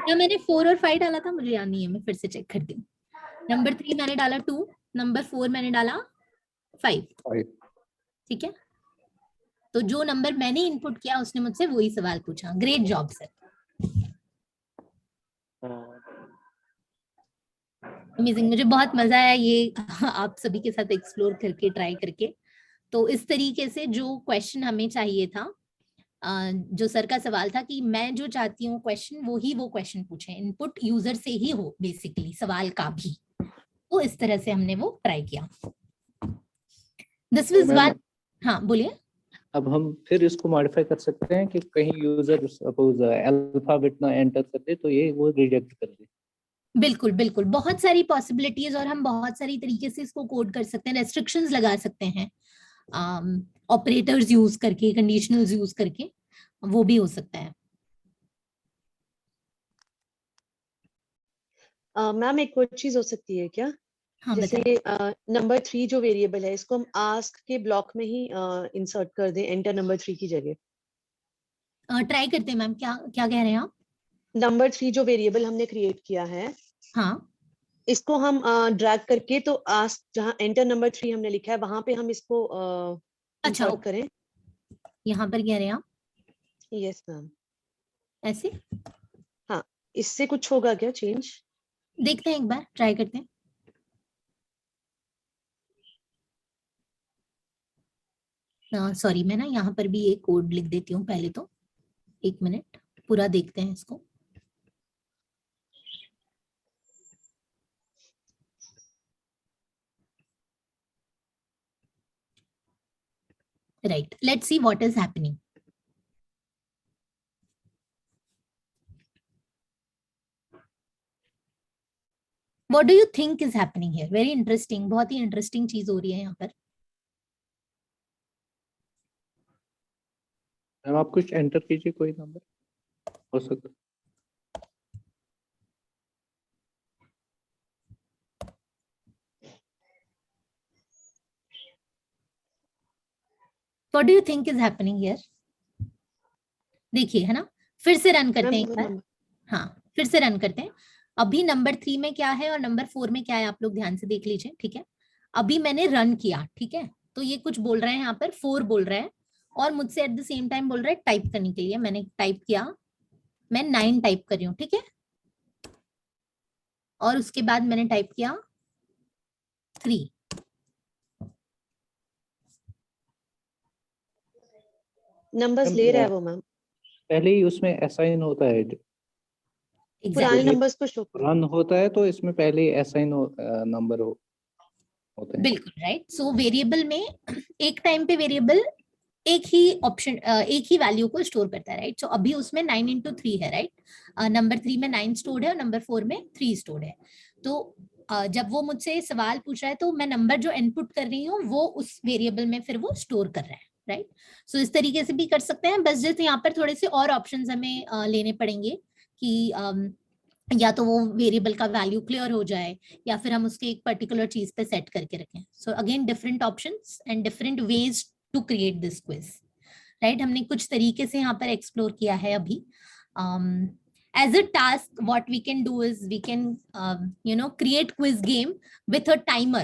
क्या मैंने 4 और 5 डाला था, मुझे याद नहीं है, मैं फिर से चेक करती हूँ। नंबर 3 मैंने डाला 2, नंबर 4 मैंने डाला 5, ठीक है। तो जो नंबर मैंने इनपुट किया उसने मुझसे वही सवाल पूछा। ग्रेट जॉब सर, अमेजिंग, मुझे बहुत मजा आया ये आप सभी के साथ एक्सप्लोर करके, ट्राई करके। तो इस तरीके से जो क्वेश्चन हमें चाहिए था, जो सर का सवाल था कि मैं जो चाहती हूँ क्वेश्चन वो क्वेश्चन पूछे, इनपुट यूजर से ही हो बेसिकली सवाल का भी, तो इस तरह से हमने वो ट्राई किया। This was one. हाँ बोलिए। अब हम फिर इसको मॉडिफाई कर सकते हैं कि कहीं यूजर सपोज अल्फाबेट ना एंटर कर दे तो ये वो रिजेक्ट कर दे। बिल्कुल बिल्कुल, बहुत सारी पॉसिबिलिटीज, और हम बहुत सारी तरीके से इसको कोड कर सकते हैं, रेस्ट्रिक्शंस लगा सकते हैं, ऑपरेटर्स यूज करके, कंडीशनल्स यूज करके, वो भी हो सकता है। मैम एक और चीज हो सकती है क्या? हाँ जैसे नंबर 3 जो वेरिएबल है इसको हम आस्क के ब्लॉक में ही इंसर्ट कर दें एंटर नंबर 3 की जगह। ट्राई करते हैं मैम, क्या क्या कह रहे हैं आप? नंबर 3 जो वेरिएबल हमने क्रिएट किया है, हाँ, इसको हम ड्रैग करके तो आस्क जहाँ एंटर नंबर 3 हमने लिखा है वहां पे हम इसको अच्छा, इंसर्ट करें। यहाँ पर कह रहे हैं आप यस मैम। ऐसे? हाँ, इससे कुछ होगा क्या चेंज? देखते हैं, एक बार ट्राई करते हैं। सॉरी, मैं ना यहाँ पर भी एक कोड लिख देती हूँ पहले, तो 1 मिनट, पूरा देखते हैं इसको। Right, let's see what is happening. What do you think is happening here? Very interesting, बहुत ही इंटरेस्टिंग चीज हो रही है यहाँ पर। मैम आप कुछ एंटर कीजिए, कोई नंबर हो सकता है। What do you think is happening here? देखिए, है ना, फिर से रन करते हैं एक बार। हाँ, फिर से रन करते हैं। अभी नंबर 3 में क्या है और नंबर 4 में क्या है, आप लोग ध्यान से देख लीजिए, ठीक है। अभी मैंने रन किया, ठीक है, तो ये कुछ बोल रहे हैं यहाँ पर, 4 बोल रहा है, और मुझसे एट द सेम टाइम बोल रहा है टाइप करने के लिए। मैंने टाइप किया, मैं 9 टाइप कर रही हूँ, ठीक है, और उसके बाद मैंने टाइप किया 3। नंबर्स ले रहा है वो मैम, पहले ही उसमें असाइन होता है, पुराने नंबर्स को शो रन होता है तो इसमें पहले ही असाइन नंबर होते हैं। बिल्कुल राइट। सो वेरिएबल में एक टाइम पे वेरिएबल एक ही ऑप्शन, एक ही वैल्यू को स्टोर करता है, राइट। सो अभी उसमें 9 into 3 है, राइट। नंबर 3 में 9 स्टोर्ड है और नंबर 4 में 3 स्टोर्ड है। तो जब वो मुझसे सवाल पूछ रहा है तो मैं नंबर जो इनपुट कर रही हूँ वो उस वेरिएबल में फिर वो स्टोर कर रहा है, राइट। सो इस तरीके से भी कर सकते हैं, बस जैसे यहाँ पर थोड़े से और ऑप्शंस हमें लेने पड़ेंगे कि या तो वो वेरिएबल का वैल्यू क्लियर हो जाए या फिर हम उसके एक पर्टिकुलर चीज पे सेट करके रखें। So again different options and different ways to create this quiz, right. हमने कुछ तरीके से यहाँ पर एक्सप्लोर किया है अभी। As a task, what we can do is we can create quiz game with a timer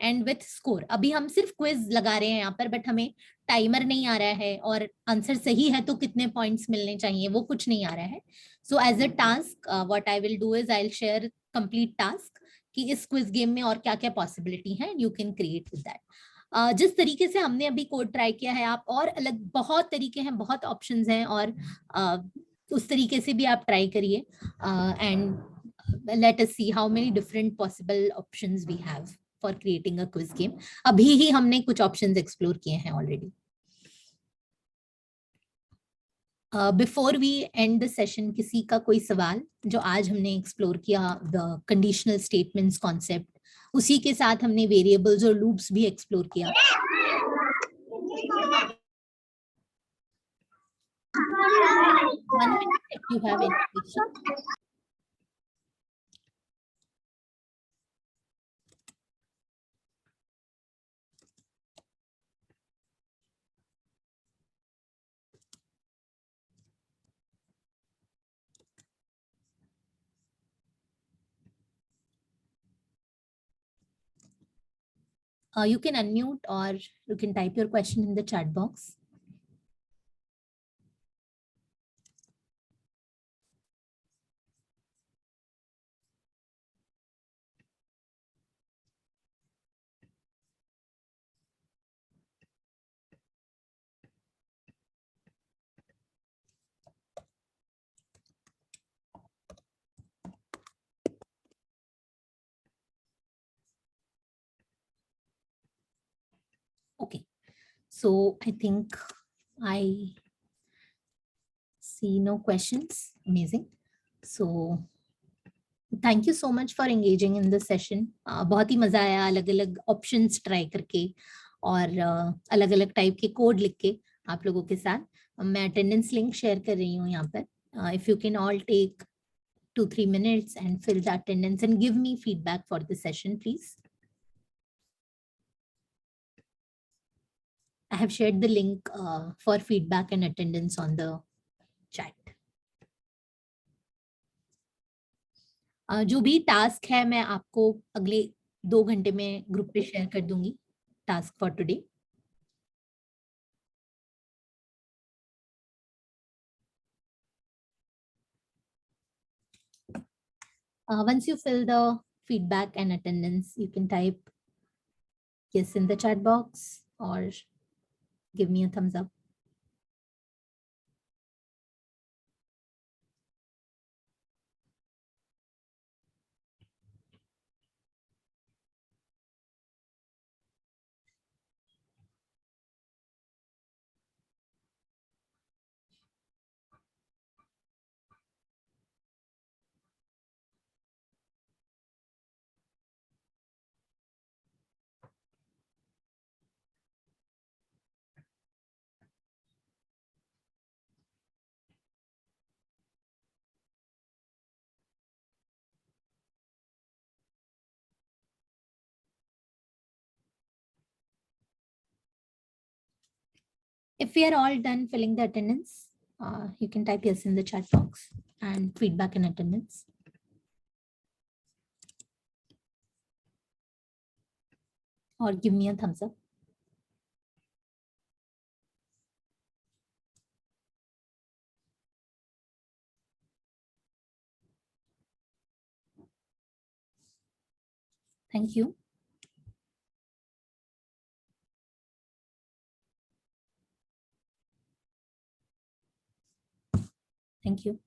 and with score. अभी हम सिर्फ क्विज लगा रहे हैं यहाँ पर, बट हमें टाइमर नहीं आ रहा है और आंसर सही है तो कितने पॉइंट्स मिलने चाहिए वो कुछ नहीं आ रहा है। So as a task what I will do is I will share complete task कि इस क्विज गेम में और क्या क्या पॉसिबिलिटी है, you can create with that. जिस तरीके से हमने अभी कोड ट्राई किया है, आप और अलग बहुत तरीके हैं, बहुत ऑप्शंस हैं, और उस तरीके से भी आप ट्राई करिए and let us see how many different possible options we have for creating a quiz game. अभी ही हमने कुछ ऑप्शंस एक्सप्लोर किए हैं already. Before we end the session, किसी का कोई सवाल जो आज हमने एक्सप्लोर किया, द कंडीशनल स्टेटमेंट्स कॉन्सेप्ट, उसी के साथ हमने वेरिएबल्स और लूप्स भी एक्सप्लोर किया। One minute if you have any question. You can unmute or you can type your question in the chat box. Okay, so I think I see no questions. Amazing. So thank you so much for engaging in this session. बहुत ही मजा आया अलग अलग options try करके और अलग अलग type के कोड लिख के आप लोगों के साथ। मैं अटेंडेंस लिंक शेयर कर रही हूँ यहाँ पर। If you can all take 2-3 minutes and fill the attendance and give me feedback for the session, please. I have shared the link for feedback and attendance on the chat. जो भी task है मैं आपको अगले 2 घंटे में group पे share कर दूंगी, task for today. Once you fill the feedback and attendance, you can type yes in the chat box or give me a thumbs up. If we are all done filling the attendance, you can type yes in the chat box and feedback and attendance. Or give me a thumbs up. Thank you. Thank you.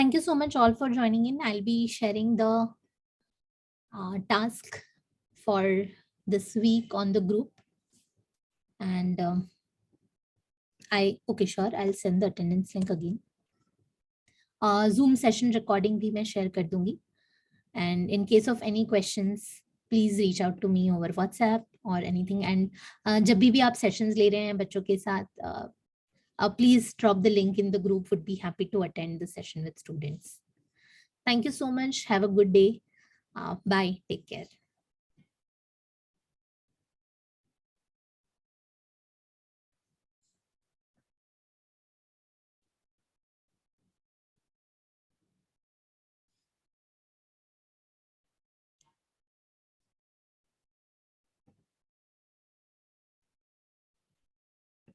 Thank you so much all for joining in. I'll be sharing the task for this week on the group. And okay, sure, I'll send the attendance link again. Zoom session recording भी मैं share कर दूंगी. And in case of any questions, please reach out to me over WhatsApp or anything. And जब भी आप sessions ले रहे हैं बच्चों के साथ, please drop the link in the group. Would be happy to attend the session with students. Thank you so much. Have a good day. Bye. Take care.